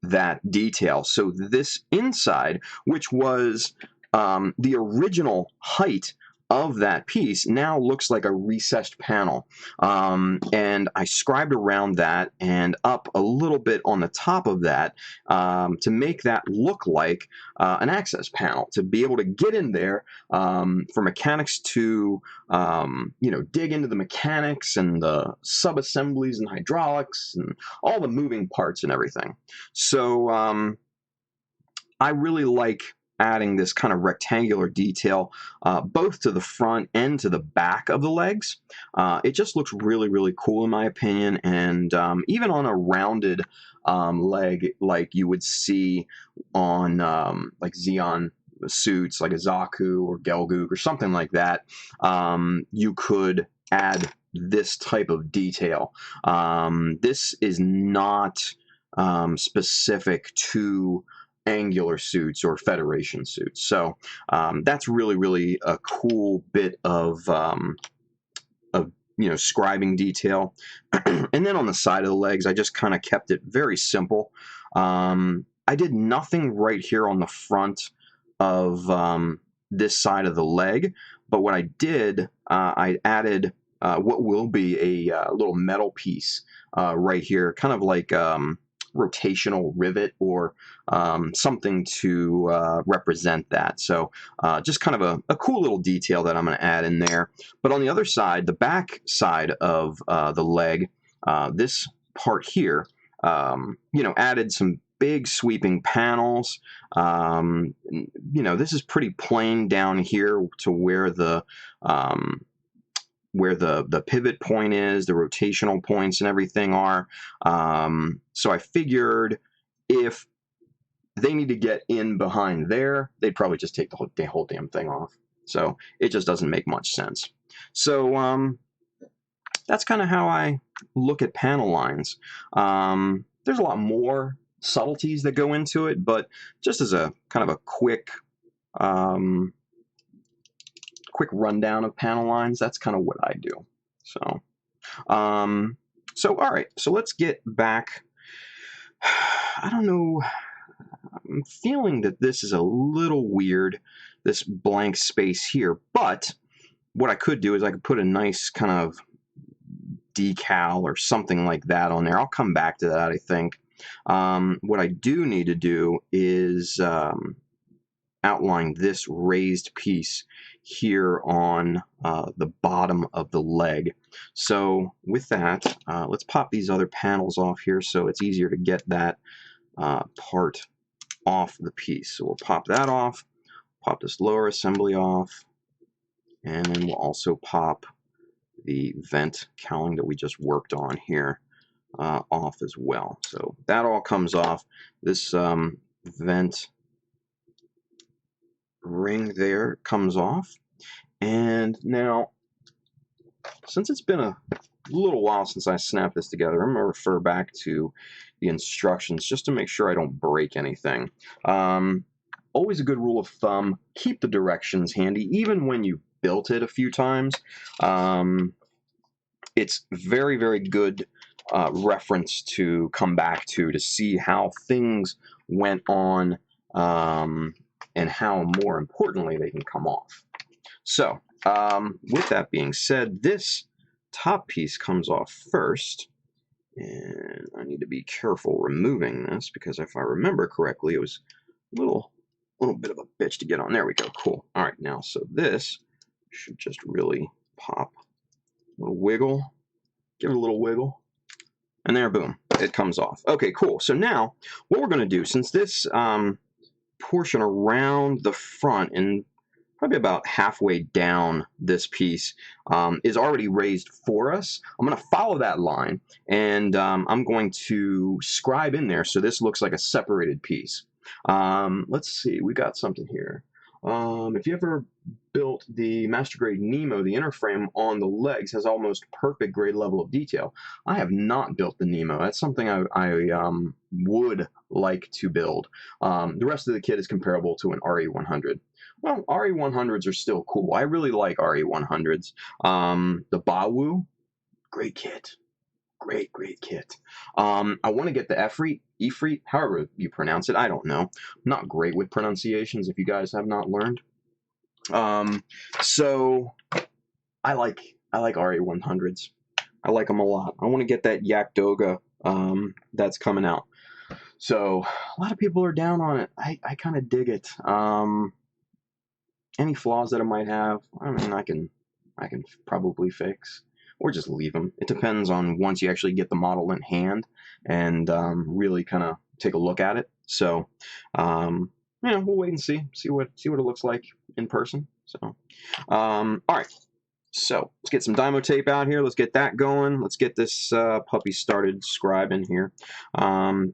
that detail. So this inside, which was the original height of that piece, now looks like a recessed panel. And I scribed around that and up a little bit on the top of that to make that look like an access panel, to be able to get in there for mechanics to dig into the mechanics and the sub-assemblies and hydraulics and all the moving parts and everything. So I really like adding this kind of rectangular detail both to the front and to the back of the legs. It just looks really, really cool in my opinion, and even on a rounded leg like you would see on like Xeon suits, like a Zaku or Gelgoog or something like that, you could add this type of detail. This is not specific to angular suits or Federation suits. So that's really, really a cool bit of scribing detail. And then on the side of the legs, I just kind of kept it very simple. I did nothing right here on the front of this side of the leg, but what I did, I added what will be a little metal piece right here, kind of like rotational rivet or something to represent that. So just kind of a cool little detail that I'm going to add in there. But on the other side, the back side of the leg, this part here, added some big sweeping panels. This is pretty plain down here to where the pivot point is, the rotational points and everything are. So I figured if they need to get in behind there, they'd probably just take the whole damn thing off. So it just doesn't make much sense. So that's kind of how I look at panel lines. There's a lot more subtleties that go into it, but just as a kind of a quick rundown of panel lines, that's kind of what I do. So all right, so let's get back. I don't know, I'm feeling that this is a little weird, this blank space here, but what I could do is I could put a nice kind of decal or something like that on there. I'll come back to that, I think. What I do need to do is outline this raised piece here on the bottom of the leg. So with that, let's pop these other panels off here so it's easier to get that part off the piece. So we'll pop that off, pop this lower assembly off, and then we'll also pop the vent cowling that we just worked on here off as well. So that all comes off. This vent ring there comes off. And now, since it's been a little while since I snapped this together, I'm going to refer back to the instructions just to make sure I don't break anything. always a good rule of thumb, keep the directions handy, even when you built it a few times. It's very, very good reference to come back to see how things went on, and how, more importantly, they can come off. So, with that being said, this top piece comes off first, and I need to be careful removing this, because if I remember correctly, it was a little bit of a bitch to get on. There we go. Cool. All right, now, so this should just really pop. A little wiggle. Give it a little wiggle. And there, boom, it comes off. Okay, cool. So now, what we're going to do, since this portion around the front and probably about halfway down this piece is already raised for us, I'm going to follow that line, and I'm going to scribe in there so this looks like a separated piece. Let's see, we got something here. If you ever built the Master Grade Nemo, the inner frame on the legs has almost perfect grade level of detail. I have not built the Nemo. That's something I would like to build. The rest of the kit is comparable to an RE100. Well, RE100s are still cool. I really like RE100s. The Bawu, great kit. Great kit. I want to get the Efreet, however you pronounce it. I don't know. I'm not great with pronunciations, if you guys have not learned. So I like RE100s. I like them a lot. I want to get that Yak Doga that's coming out. So a lot of people are down on it. I kind of dig it. Any flaws that it might have, I mean, I can probably fix, or just leave them. It depends on once you actually get the model in hand and really kind of take a look at it. So, we'll wait and see what it looks like in person. So, all right. So let's get some Dymo tape out here. Let's get that going. Let's get this puppy started scribing here,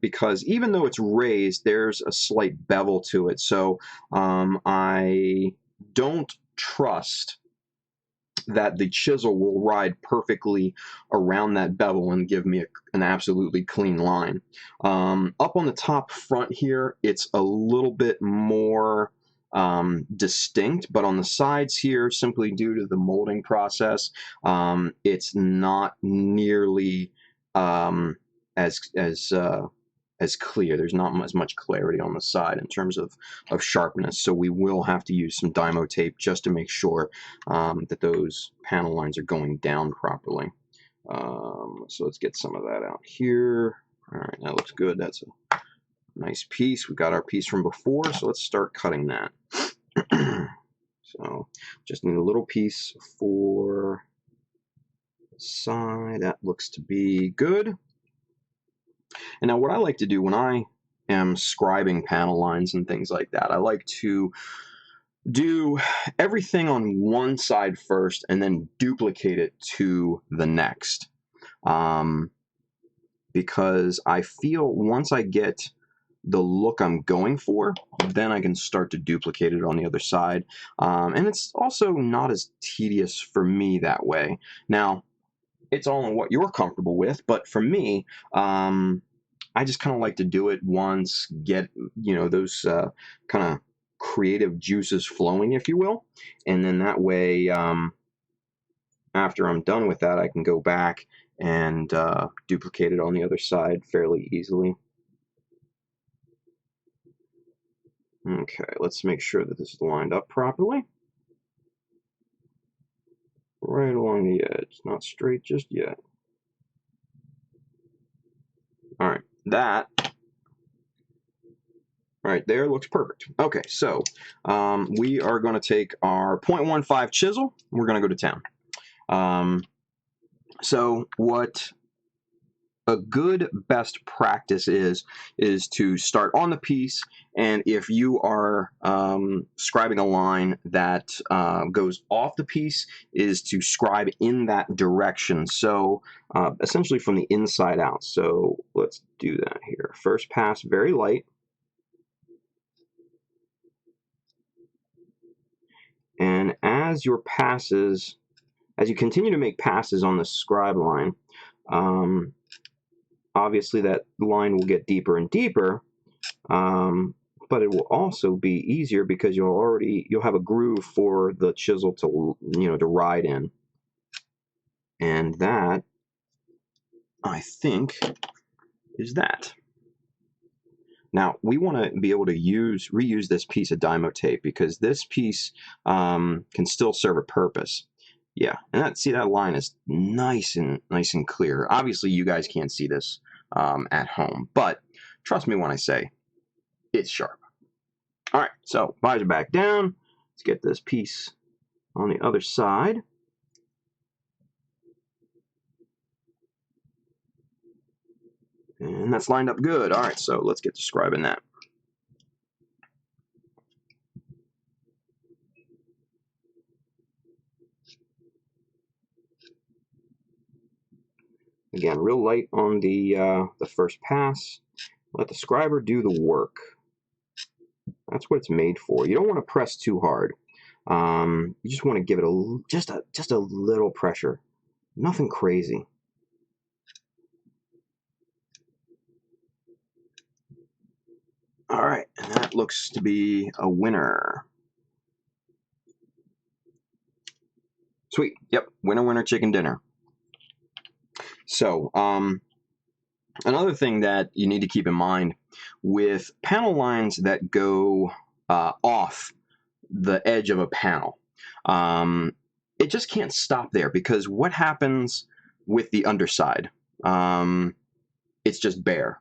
because even though it's raised, there's a slight bevel to it. So I don't trust that the chisel will ride perfectly around that bevel and give me an absolutely clean line. Up on the top front here, it's a little bit more distinct, but on the sides here, simply due to the molding process, it's not nearly as clear. There's not as much clarity on the side in terms of sharpness, so we will have to use some Dymo tape just to make sure that those panel lines are going down properly. So let's get some of that out here. All right, that looks good. That's a nice piece. We got our piece from before, so let's start cutting that. So just need a little piece for the side. That looks to be good. And now what I like to do when I am scribing panel lines and things like that, I like to do everything on one side first and then duplicate it to the next. Because I feel once I get the look I'm going for, then I can start to duplicate it on the other side. And it's also not as tedious for me that way. Now, it's all in what you're comfortable with, but for me, I just kind of like to do it once, get, those kind of creative juices flowing, if you will, and then that way, after I'm done with that, I can go back and duplicate it on the other side fairly easily. Okay, let's make sure that this is lined up properly. Right along the edge, not straight just yet. All right, that right there looks perfect. Okay, so we are going to take our 0.15 chisel. We're going to go to town. So what a good best practice is to start on the piece, and if you are scribing a line that goes off the piece, is to scribe in that direction. So essentially from the inside out. So let's do that here. First pass, very light. And as you continue to make passes on the scribe line, obviously that line will get deeper and deeper, but it will also be easier because you'll have a groove for the chisel to, you know, to ride in. And that, I think, is that. Now, we want to be able to reuse this piece of Dymo tape because this piece can still serve a purpose. Yeah, and see, that line is nice and clear. Obviously, you guys can't see this at home, but trust me when I say it's sharp. All right, so visor back down. Let's get this piece on the other side. And that's lined up good. All right, so let's get to scribing that. Again, real light on the first pass. Let the scriber do the work. That's what it's made for. You don't want to press too hard. You just want to give it just a little pressure. Nothing crazy. All right, and that looks to be a winner. Sweet. Yep, winner, winner, chicken dinner. So, another thing that you need to keep in mind with panel lines that go off the edge of a panel, it just can't stop there because what happens with the underside? It's just bare.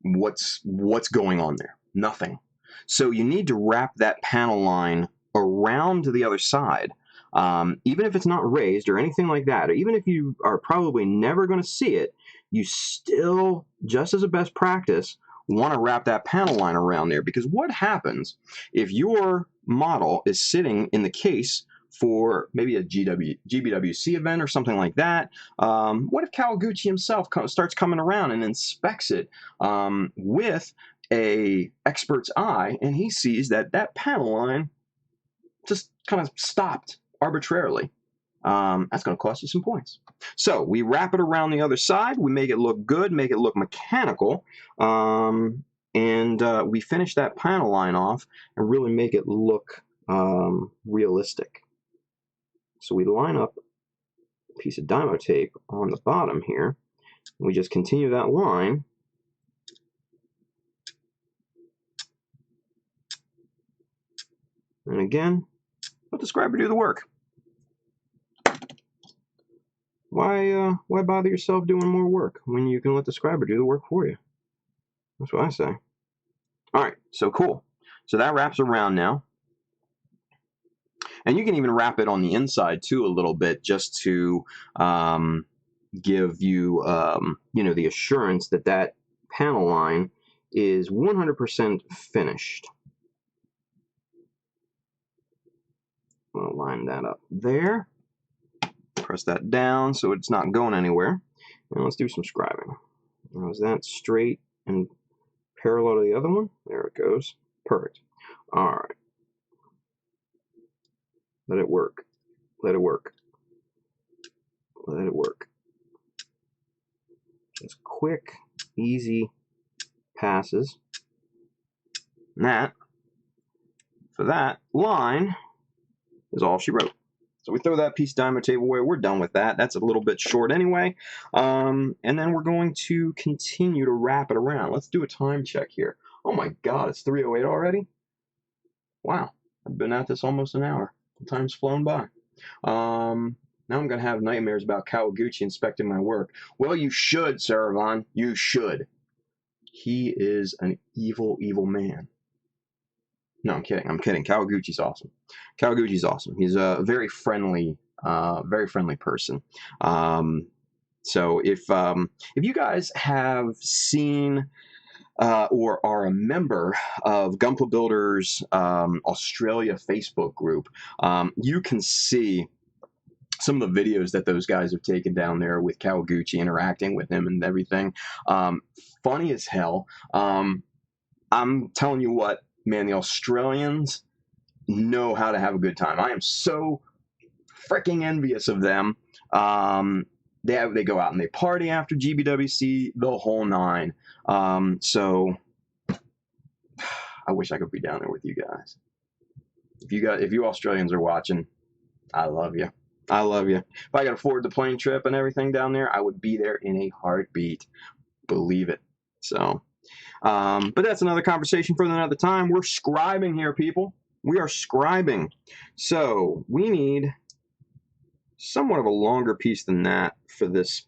What's going on there? Nothing. So you need to wrap that panel line around to the other side, even if it's not raised or anything like that, or even if you are probably never going to see it, you still, just as a best practice, want to wrap that panel line around there, because what happens if your model is sitting in the case for maybe a GBWC event or something like that? What if Kawaguchi himself starts coming around and inspects it with a expert's eye, and he sees that that panel line just kind of stopped arbitrarily? That's going to cost you some points. So we wrap it around the other side. We make it look good, make it look mechanical, and we finish that panel line off and really make it look realistic. So we line up a piece of Dymo tape on the bottom here. We just continue that line. And again, let the scriber do the work. Why bother yourself doing more work when you can let the scriber do the work for you? That's what I say. All right, so cool. So that wraps around now. And you can even wrap it on the inside too a little bit, just to give you, you know, the assurance that that panel line is 100% finished. I'll line that up there. Press that down so it's not going anywhere. And let's do some scribing. Now, is that straight and parallel to the other one? There it goes. Perfect. All right. Let it work. Let it work. Let it work. Just quick, easy passes. And that, for that line, is all she wrote. So we throw that piece of Dymo tape away. We're done with that. That's a little bit short anyway. And then we're going to continue to wrap it around. Let's do a time check here. Oh my God, it's 3:08 already? Wow, I've been at this almost an hour. Time's flown by. Now I'm going to have nightmares about Kawaguchi inspecting my work. Well, you should, Saravan. You should. He is an evil, evil man. No, I'm kidding. I'm kidding. Kawaguchi's awesome. Kawaguchi's awesome. He's a very friendly person. So if you guys have seen or are a member of Gunpla Builders Australia Facebook group, you can see some of the videos that those guys have taken down there with Kawaguchi, interacting with him and everything. Funny as hell. I'm telling you what, man, the Australians know how to have a good time. I am so freaking envious of them. They go out and they party after GBWC, the whole nine. So I wish I could be down there with you guys. If you Australians are watching, I love you. I love you. If I could afford the plane trip and everything down there, I would be there in a heartbeat. Believe it. So, but that's another conversation for another time. We're scribing here, people. We are scribing. So we need somewhat of a longer piece than that for this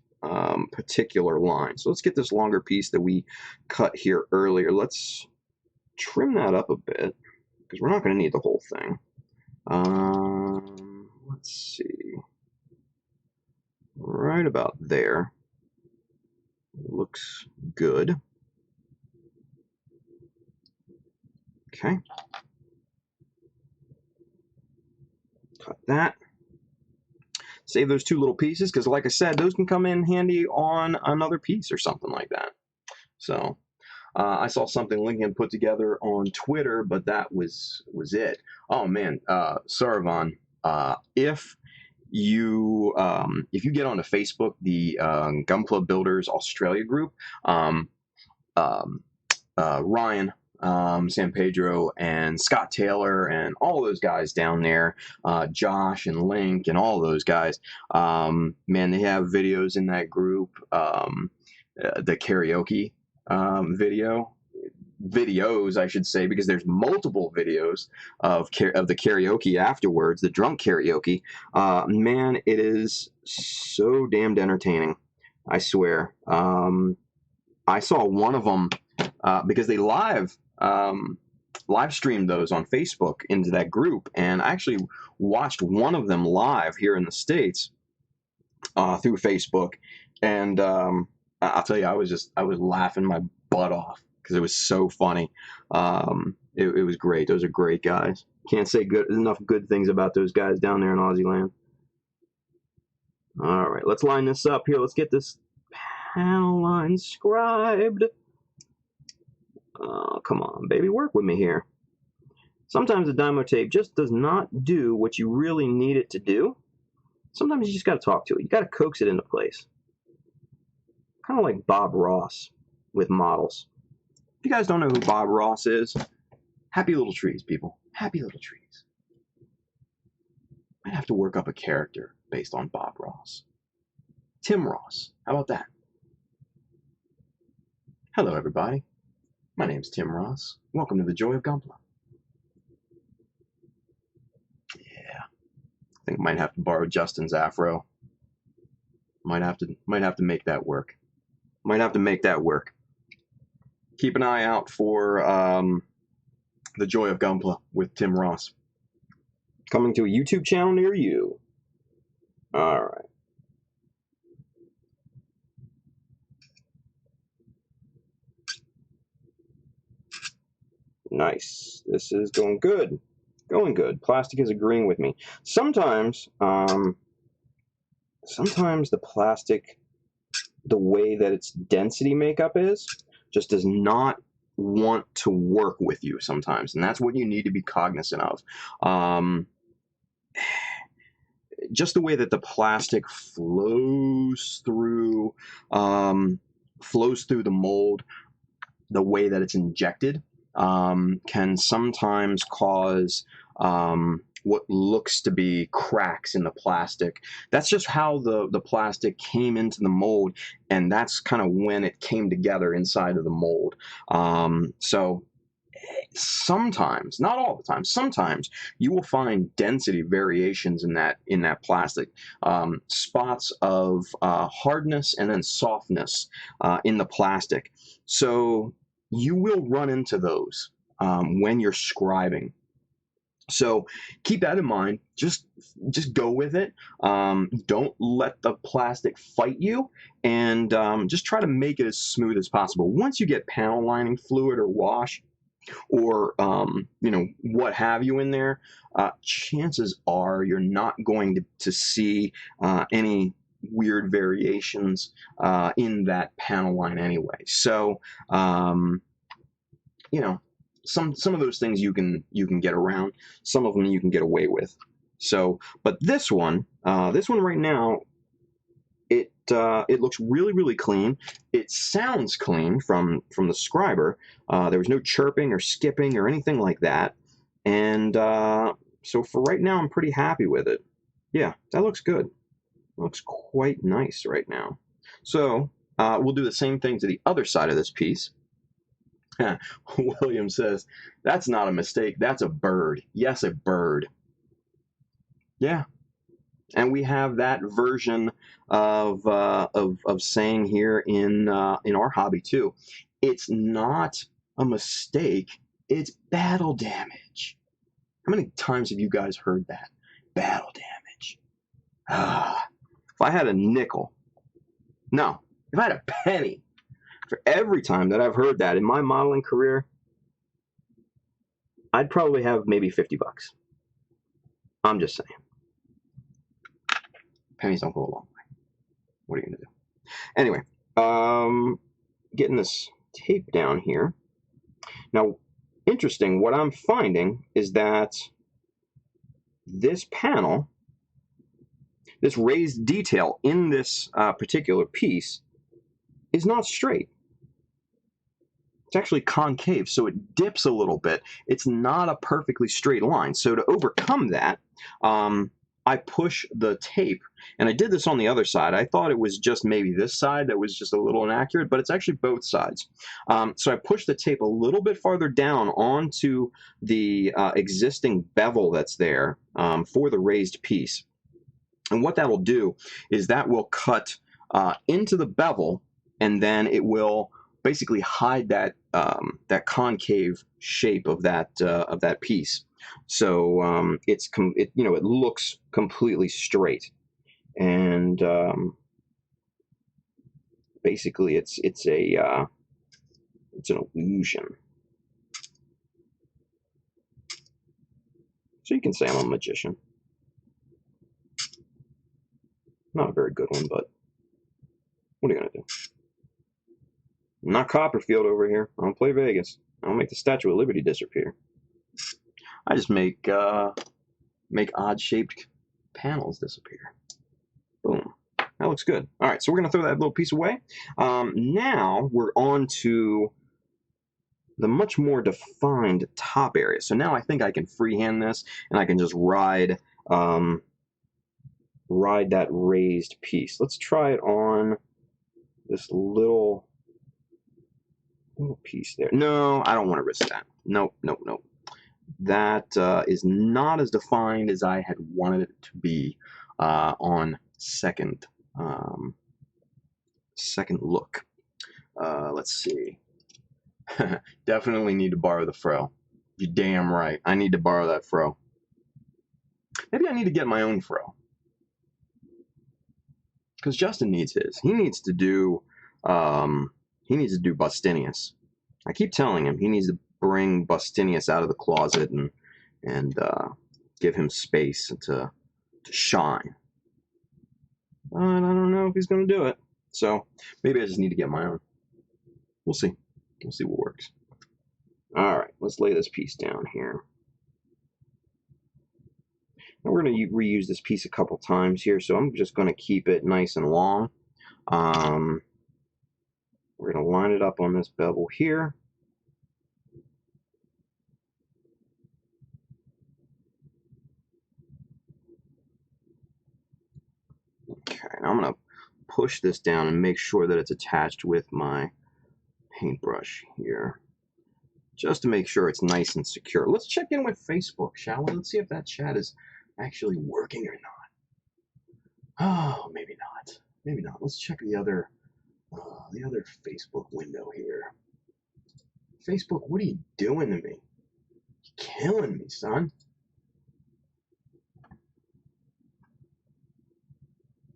particular line. So let's get this longer piece that we cut here earlier. Let's trim that up a bit because we're not going to need the whole thing. Let's see. Right about there. Looks good. Okay. Cut that. Save those two little pieces because, like I said, those can come in handy on another piece or something like that. So I saw something Lincoln put together on Twitter, but that was it. Oh man, Saravan, if you get onto Facebook, the Gunpla Builders Australia group, Ryan, San Pedro, and Scott Taylor, and all those guys down there, Josh and Link, and all those guys, man, they have videos in that group. The karaoke videos, I should say, because there's multiple videos of the karaoke afterwards, the drunk karaoke. Man, it is so damned entertaining. I swear. I saw one of them because they live streamed those on Facebook into that group, and I actually watched one of them live here in the States through Facebook, and I'll tell you, I was laughing my butt off because it was so funny. It was great. Those are great guys. Can't say enough good things about those guys down there in Aussie land. All right, let's line this up here. Let's get this panel line scribed. Oh, come on, baby, work with me here. Sometimes the Dymo tape just does not do what you really need it to do. Sometimes you just got to talk to it. You got to coax it into place. Kind of like Bob Ross with models. If you guys don't know who Bob Ross is, happy little trees, people. Happy little trees. Might have to work up a character based on Bob Ross. Tim Ross. How about that? Hello, everybody. My name's Tim Ross. Welcome to the Joy of Gunpla. Yeah. I think I might have to borrow Justin's afro. Might have to make that work. Might have to make that work. Keep an eye out for the Joy of Gunpla with Tim Ross. Coming to a YouTube channel near you. All right. Nice. This is going good. Going good. Plastic is agreeing with me. Sometimes the plastic, the way that its density makeup is, just does not want to work with you sometimes, and that's what you need to be cognizant of. Just the way that the plastic flows through the mold, the way that it's injected, can sometimes cause what looks to be cracks in the plastic. That's just how the plastic came into the mold, and that's kind of when it came together inside of the mold. So sometimes, not all the time, sometimes you will find density variations in that plastic, spots of hardness and then softness in the plastic. So you will run into those when you're scribing. So keep that in mind. Just go with it. Don't let the plastic fight you, and just try to make it as smooth as possible. Once you get panel lining fluid or wash, or what have you in there, chances are you're not going to see any weird variations in that panel line anyway. So some of those things you can get around. Some of them you can get away with. So, but this one right now, it it looks really, really clean. It sounds clean from the Scriber. There was no chirping or skipping or anything like that. And so for right now, I'm pretty happy with it. Yeah, that looks good. It looks quite nice right now. So we'll do the same thing to the other side of this piece. William says, that's not a mistake. That's a bird. Yes, a bird. Yeah. And we have that version of saying here in our hobby too. It's not a mistake. It's battle damage. How many times have you guys heard that? Battle damage. If I had a nickel, no, if I had a penny for every time that I've heard that in my modeling career, I'd probably have maybe 50 bucks. I'm just saying. Pennies don't go a long way. What are you going to do? Anyway, getting this tape down here. Now, interesting, what I'm finding is that this panel, this raised detail in this particular piece is not straight. It's actually concave, so it dips a little bit. It's not a perfectly straight line. So to overcome that, I push the tape, and I did this on the other side. I thought it was just maybe this side that was just a little inaccurate, but it's actually both sides. So I pushed the tape a little bit farther down onto the existing bevel that's there for the raised piece. And what that'll do is that will cut into the bevel, and then it will basically hide that that concave shape of that piece. So it looks completely straight, and basically it's an illusion. So you can say I'm a magician. Not a very good one, but what are you gonna do? I'm not Copperfield over here. I don't play Vegas. I don't make the Statue of Liberty disappear. I just make odd-shaped panels disappear. Boom. That looks good. All right, so we're going to throw that little piece away. Now we're on to the much more defined top area. So now I think I can freehand this, and I can just ride that raised piece. Let's try it on this little piece there. No, I don't want to risk that. Nope. That is not as defined as I had wanted it to be on second look. Let's see. Definitely need to borrow the fro. You're damn right. I need to borrow that fro. Maybe I need to get my own fro. Because Justin needs his. He needs to do Bustinius. I keep telling him he needs to bring Bustinius out of the closet and give him space to shine. But I don't know if he's going to do it. So maybe I just need to get my own. We'll see. We'll see what works. All right, let's lay this piece down here. Now we're going to reuse this piece a couple times here, so I'm just going to keep it nice and long. We're going to line it up on this bevel here. Okay, now I'm going to push this down and make sure that it's attached with my paintbrush here, just to make sure it's nice and secure. Let's check in with Facebook, shall we? Let's see if that chat is actually working or not. Oh, maybe not. Maybe not. Let's check the other Facebook window here. Facebook, what are you doing to me? You're killing me, son.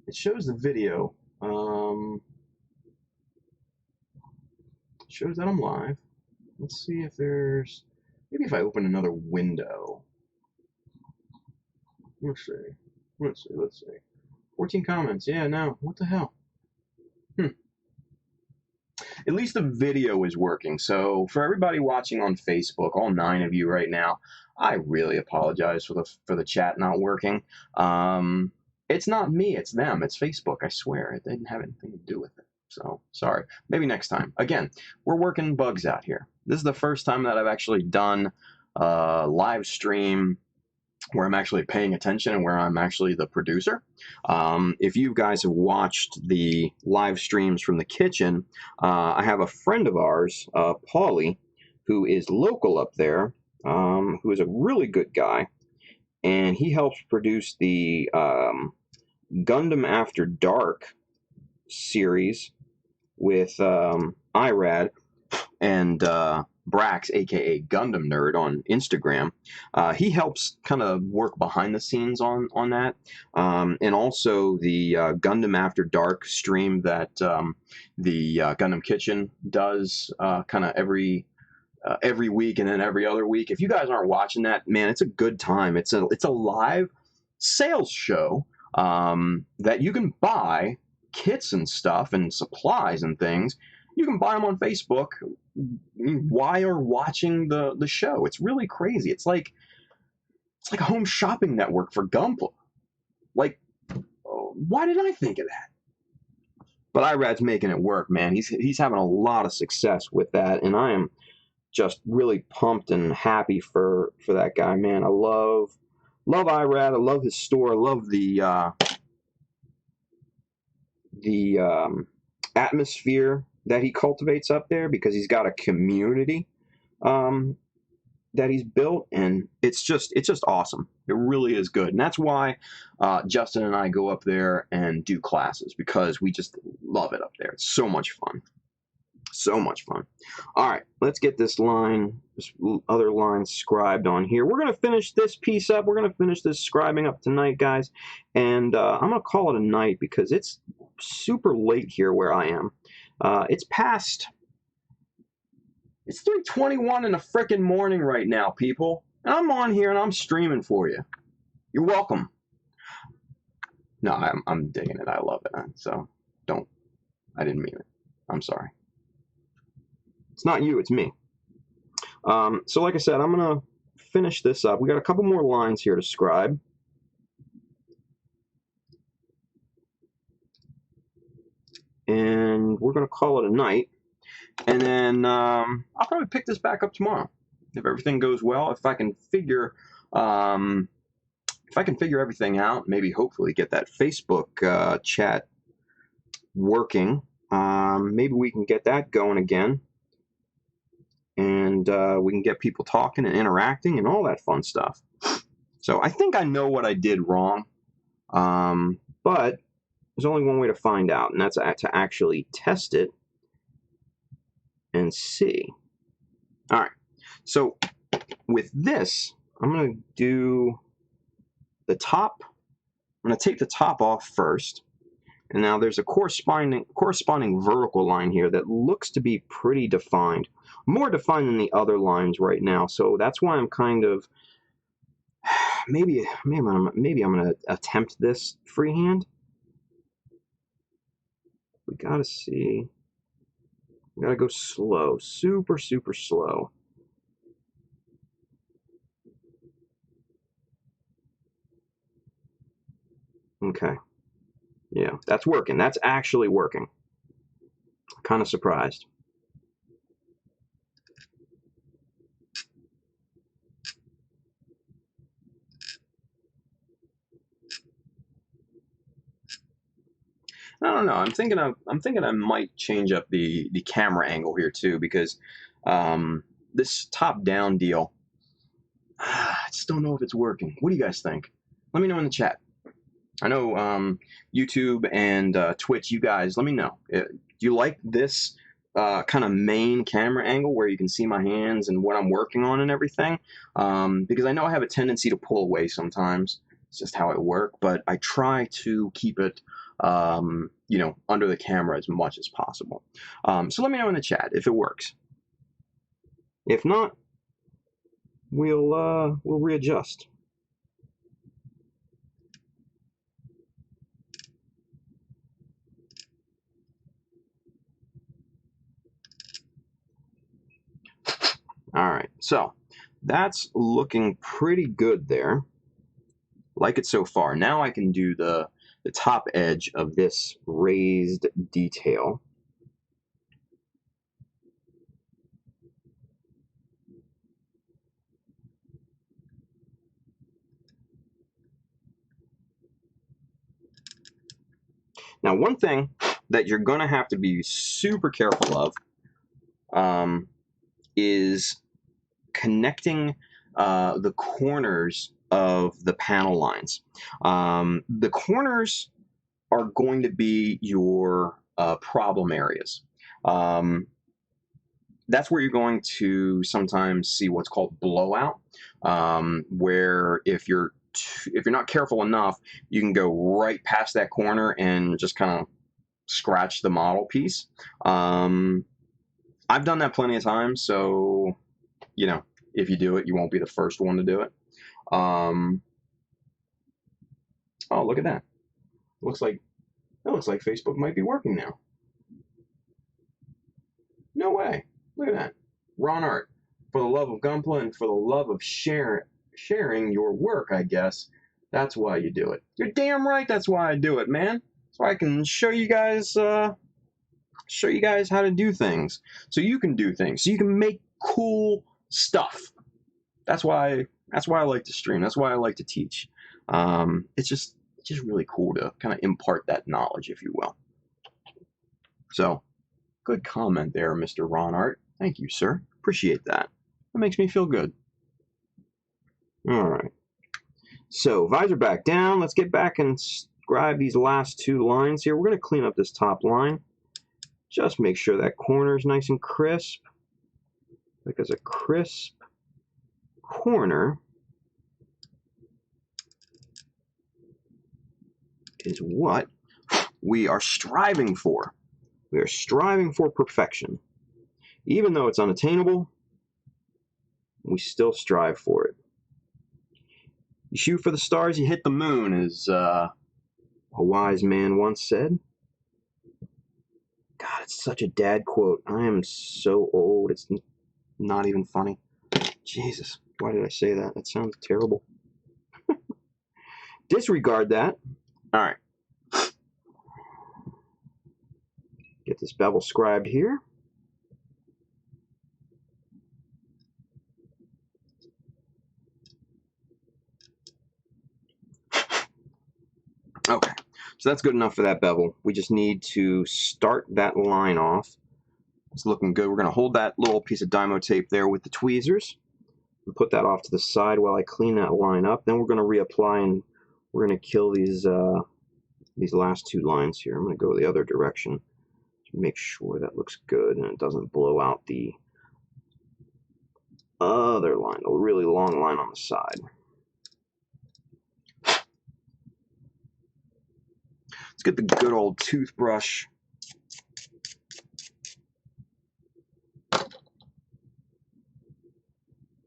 It shows the video. Shows that I'm live. Let's see if there's... Maybe if I open another window. Let's see. 14 comments. Yeah, no. What the hell? At least the video is working. So for everybody watching on Facebook, all 9 of you right now, I really apologize for the chat not working. It's not me, it's them. It's Facebook, I swear. It didn't have anything to do with it. So, sorry. Maybe next time. Again, we're working bugs out here. This is the first time that I've actually done a live stream where I'm actually paying attention and where I'm actually the producer. If you guys have watched the live streams from the kitchen, I have a friend of ours, Paulie, who is local up there, who is a really good guy, and he helps produce the Gundam After Dark series with Irad and Brax, aka Gundam Nerd, on Instagram. He helps kind of work behind the scenes on that, and also the Gundam After Dark stream that the Gundam Kitchen does kind of every week and then every other week. If you guys aren't watching that, man, it's a good time. It's a live sales show that you can buy kits and stuff and supplies and things. You can buy them on Facebook while you're watching the show. It's really crazy. It's like a home shopping network for Gunpla. Like, why didn't I think of that? But Irad's making it work, man. He's having a lot of success with that, and I am just really pumped and happy for that guy, man. I love Irad. I love his store. I love the atmosphere that he cultivates up there, because he's got a community that he's built, and it's just awesome. It really is good, and that's why Justin and I go up there and do classes, because we just love it up there. It's so much fun. So much fun. All right, let's get this other line scribed on here. We're going to finish this piece up. We're going to finish this scribing up tonight, guys. And I'm going to call it a night, because it's super late here where I am. It's 3:21 in the frickin' morning right now, people. And I'm on here and I'm streaming for you. You're welcome. No, I'm digging it. I love it. So I didn't mean it. I'm sorry. It's not you, it's me. So like I said, I'm going to finish this up. We got a couple more lines here to scribe. And we're going to call it a night. And then I'll probably pick this back up tomorrow, if everything goes well. If I can figure everything out, maybe hopefully get that Facebook chat working. Maybe we can get that going again. And we can get people talking and interacting and all that fun stuff. So I think I know what I did wrong, but there's only one way to find out, and that's to actually test it and see. All right, so with this, I'm going to do the top. I'm going to take the top off first, and now there's a corresponding vertical line here that looks to be pretty defined. More defined than the other lines right now, so that's why I'm kind of maybe I'm going to attempt this freehand. We gotta see. We gotta go slow, super slow. Okay, yeah, that's working. That's actually working. Kind of surprised. I don't know. I'm thinking I might change up the camera angle here too, because this top-down deal, I just don't know if it's working. What do you guys think? Let me know in the chat. I know YouTube and Twitch, you guys, let me know. Do you like this kind of main camera angle where you can see my hands and what I'm working on and everything? Because I know I have a tendency to pull away sometimes. It's just how I work, but I try to keep it under the camera as much as possible. So let me know in the chat if it works. If not, we'll readjust. All right, so that's looking pretty good there. Like it so far. Now I can do the the top edge of this raised detail. Now, one thing that you're going to have to be super careful of is connecting the corners of the panel lines. The corners are going to be your problem areas. That's where you're going to sometimes see what's called blowout, where if you're not careful enough, you can go right past that corner and just kind of scratch the model piece. I've done that plenty of times, so you know, if you do it, you won't be the first one to do it. Oh, look at that! Looks like Facebook might be working now. No way! Look at that, Ron Art. For the love of Gunpla and for the love of sharing your work, I guess that's why you do it. You're damn right. That's why I do it, man. So I can show you guys how to do things, so you can do things, so you can make cool stuff. That's why I like to stream. That's why I like to teach. It's just really cool to kind of impart that knowledge, if you will. So, good comment there, Mr. Ron Art. Thank you, sir. Appreciate that. That makes me feel good. All right. So, visor back down. Let's get back and scribe these last two lines here. We're going to clean up this top line. Just make sure that corner is nice and crisp, because a crisp corner is what we are striving for. We are striving for perfection. Even though it's unattainable, we still strive for it. You shoot for the stars, you hit the moon, as a wise man once said. God, it's such a dad quote. I am so old, it's not even funny. Jesus, why did I say that? That sounds terrible. Disregard that. All right. Get this bevel scribed here. Okay, so that's good enough for that bevel. We just need to start that line off. It's looking good. We're going to hold that little piece of Dymo tape there with the tweezers and put that off to the side while I clean that line up. Then we're going to reapply, and we're going to kill these last two lines here. I'm going to go the other direction to make sure that looks good and it doesn't blow out the other line, a really long line on the side. Let's get the good old toothbrush.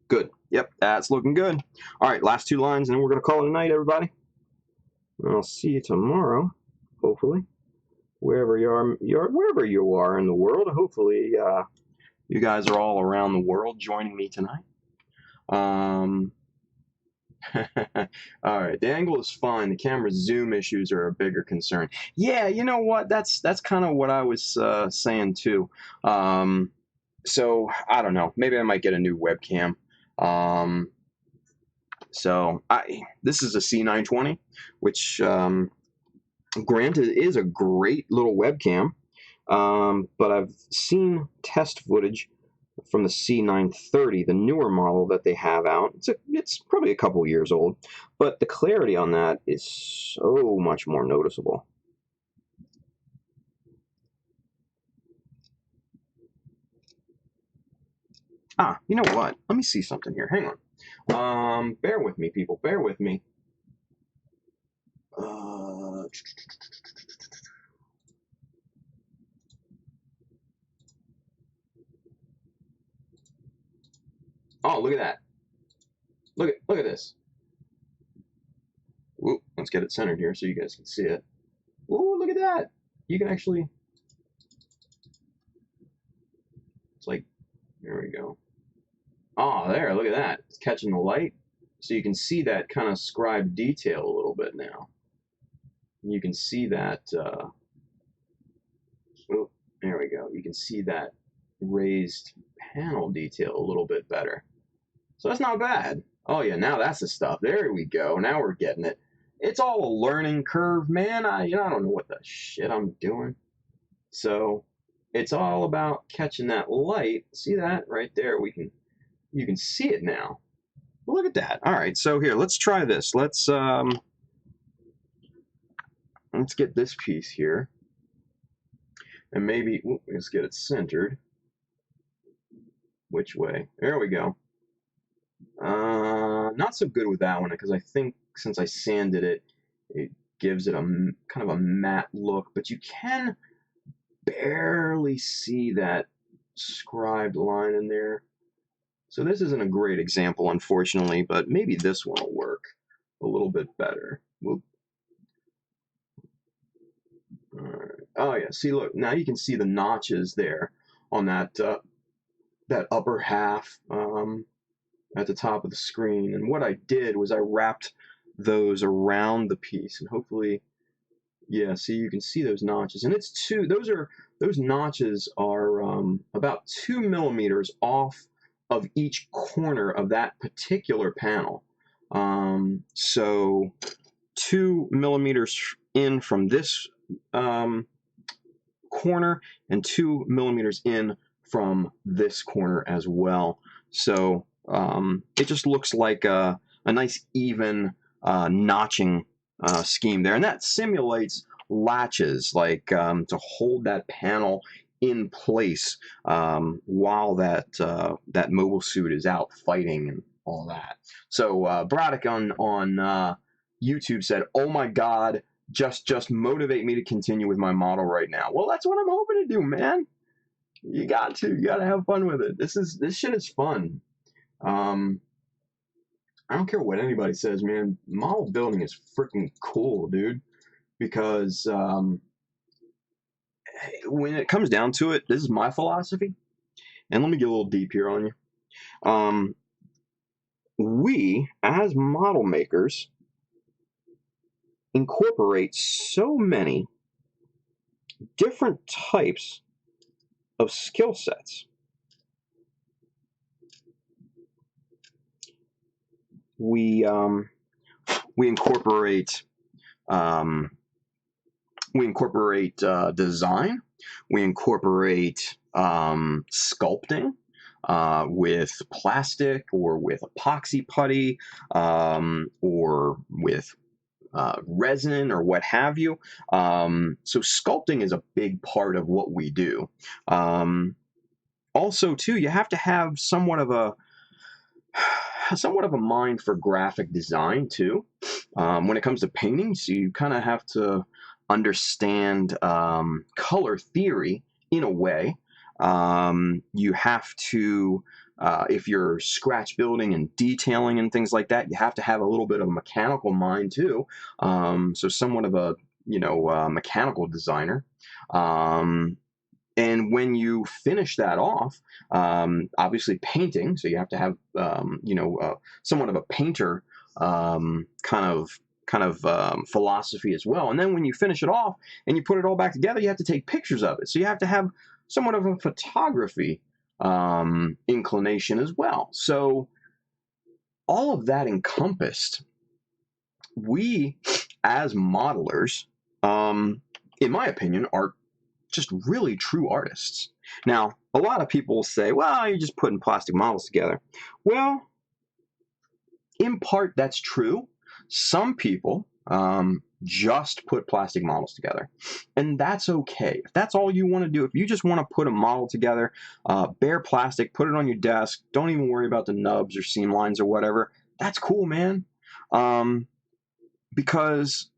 Good. Yep, that's looking good. All right, last two lines, and then we're going to call it a night, everybody. I'll see you tomorrow, hopefully. Wherever you are in the world, hopefully you guys are all around the world joining me tonight. All right, the angle is fine. The camera's zoom issues are a bigger concern. Yeah, you know what? That's kind of what I was saying too. So I don't know. Maybe I might get a new webcam. This is a C920, which granted is a great little webcam, but I've seen test footage from the C930, the newer model that they have out. It's probably a couple years old, but the clarity on that is so much more noticeable. Ah, you know what? Let me see something here. Hang on. Bear with me, people. Bear with me. Oh, look at that. Look at this. Ooh, let's get it centered here so you guys can see it. Ooh, look at that. You can actually... It's like... There we go. Oh, there, look at that. It's catching the light. So you can see that kind of scribe detail a little bit now. You can see that, oh, there we go. You can see that raised panel detail a little bit better. So that's not bad. Oh yeah, now that's the stuff. There we go. Now we're getting it. It's all a learning curve, man. I don't know what the shit I'm doing. So it's all about catching that light. See that right there? You can see it now. Look at that. All right, so here, let's try this. Let's get this piece here. And maybe let's get it centered. Which way? There we go. Not so good with that one because I think since I sanded it, it gives it a kind of a matte look, but you can barely see that scribed line in there. So this isn't a great example, unfortunately, but maybe this one will work a little bit better. All right. Oh yeah, see, look, now you can see the notches there on that that upper half at the top of the screen. And what I did was I wrapped those around the piece, and hopefully, yeah, see, you can see those notches. And it's those notches are about 2 millimeters off of each corner of that particular panel. So 2 millimeters in from this corner and 2 millimeters in from this corner as well. So it just looks like a nice even notching scheme there, and that simulates latches, like to hold that panel in place while that mobile suit is out fighting and all that. So Braddock on YouTube said, "Oh my God, just motivate me to continue with my model right now." Well, that's what I'm hoping to do, man. You gotta have fun with it. This shit is fun. I don't care what anybody says, man. Model building is freaking cool, dude. Because when it comes down to it, this is my philosophy. And let me get a little deep here on you. We, as model makers, incorporate so many different types of skill sets. We incorporate design. We incorporate sculpting with plastic or with epoxy putty or with resin or what have you. So sculpting is a big part of what we do. Also, too, you have to have somewhat of a mind for graphic design too. When it comes to painting, so you kind of have to understand color theory in a way. You have to, if you're scratch building and detailing and things like that, you have to have a little bit of a mechanical mind too. So somewhat of a mechanical designer. And when you finish that off, obviously painting, so you have to have somewhat of a painter kind of philosophy as well. And then when you finish it off and you put it all back together, you have to take pictures of it. So you have to have somewhat of a photography inclination as well. So all of that encompassed, we as modelers, in my opinion, are just really true artists. Now, a lot of people say, well, you're just putting plastic models together. Well, in part, that's true. Some people just put plastic models together, and that's okay. If that's all you want to do, if you just want to put a model together, bare plastic, put it on your desk, don't even worry about the nubs or seam lines or whatever, that's cool, man. Because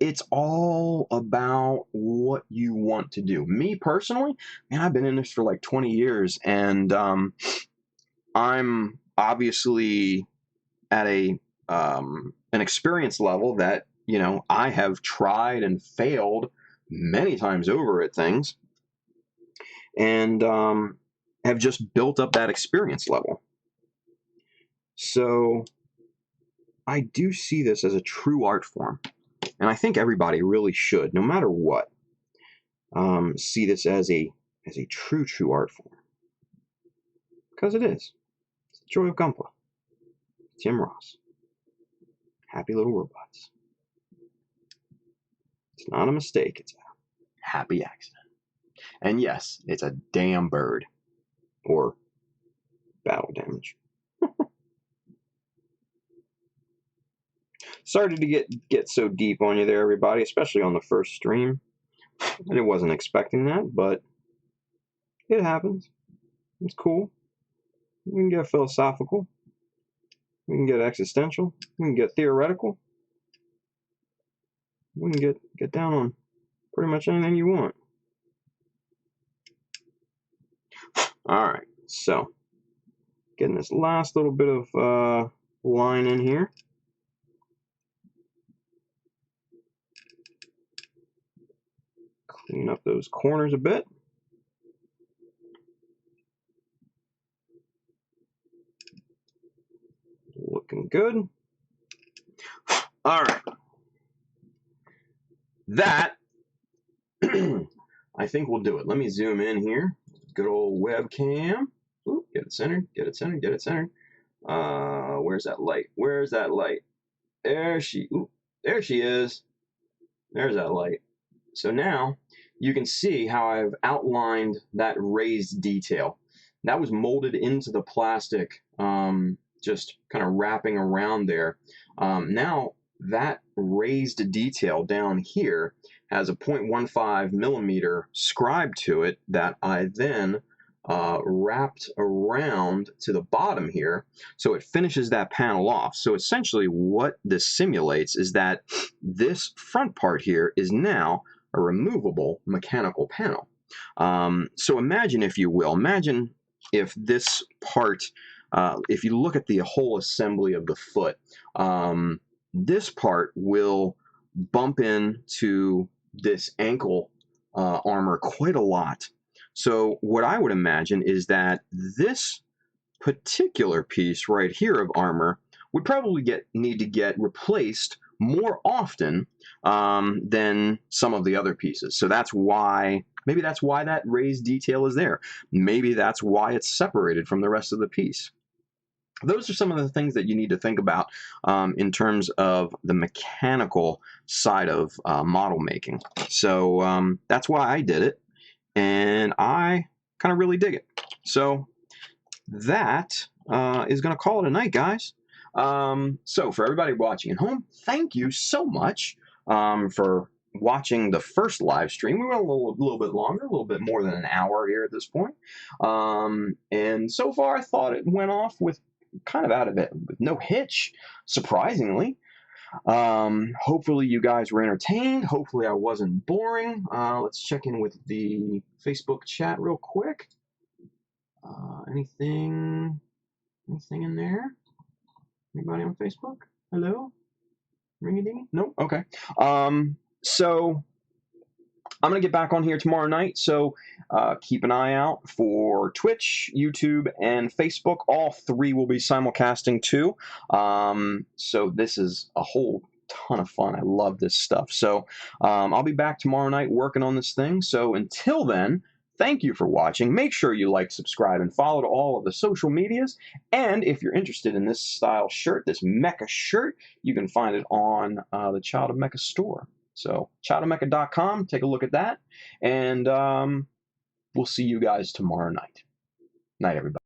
it's all about what you want to do. Me personally, man, I've been in this for like 20 years, and I'm obviously at an experience level that, I have tried and failed many times over at things, and have just built up that experience level. So I do see this as a true art form. And I think everybody really should, no matter what, see this as a true art form. Because it is. It's the joy of Gunpla. Tim Ross. Happy little robots. It's not a mistake, it's a happy accident. And yes, it's a damn bird. Or battle damage. Sorry to get so deep on you there, everybody, especially on the first stream. I wasn't expecting that, but it happens. It's cool. We can get philosophical. We can get existential. We can get theoretical. We can get down on pretty much anything you want. Alright, so getting this last little bit of line in here. Clean up those corners a bit. Looking good. Alright. That, I think we'll do it. Let me zoom in here. Good old webcam. Ooh, get it centered, get it centered, get it centered. Where's that light? Where's that light? There she is. There's that light. So now you can see how I've outlined that raised detail. That was molded into the plastic, just kind of wrapping around there. Now that raised detail down here has a 0.15 millimeter scribe to it that I then wrapped around to the bottom here, so it finishes that panel off. So essentially what this simulates is that this front part here is now a removable mechanical panel. So imagine, if you will, imagine if this part, if you look at the whole assembly of the foot, this part will bump into this ankle armor quite a lot. So what I would imagine is that this particular piece right here of armor would probably need to get replaced more often than some of the other pieces. So that's why, maybe that's why that raised detail is there. Maybe that's why it's separated from the rest of the piece. Those are some of the things that you need to think about in terms of the mechanical side of model making. So that's why I did it, and I kind of really dig it. So that is going to call it a night, guys. So for everybody watching at home, thank you so much for watching the first live stream. We went a little bit longer, a little bit more than an hour here at this point. And so far I thought it went off with kind of out of it with no hitch, surprisingly. Hopefully you guys were entertained. Hopefully I wasn't boring. Let's check in with the Facebook chat real quick. Anything in there? Anybody on Facebook? Hello? Ring-a-ding? Nope. Okay. So I'm going to get back on here tomorrow night, so keep an eye out for Twitch, YouTube, and Facebook. All three will be simulcasting too. So this is a whole ton of fun. I love this stuff. So I'll be back tomorrow night working on this thing. So until then, thank you for watching. Make sure you like, subscribe, and follow to all of the social medias. And if you're interested in this style shirt, this mecha shirt, you can find it on the Child of Mecha store. So childofmecha.com, take a look at that, and we'll see you guys tomorrow night. Night, everybody.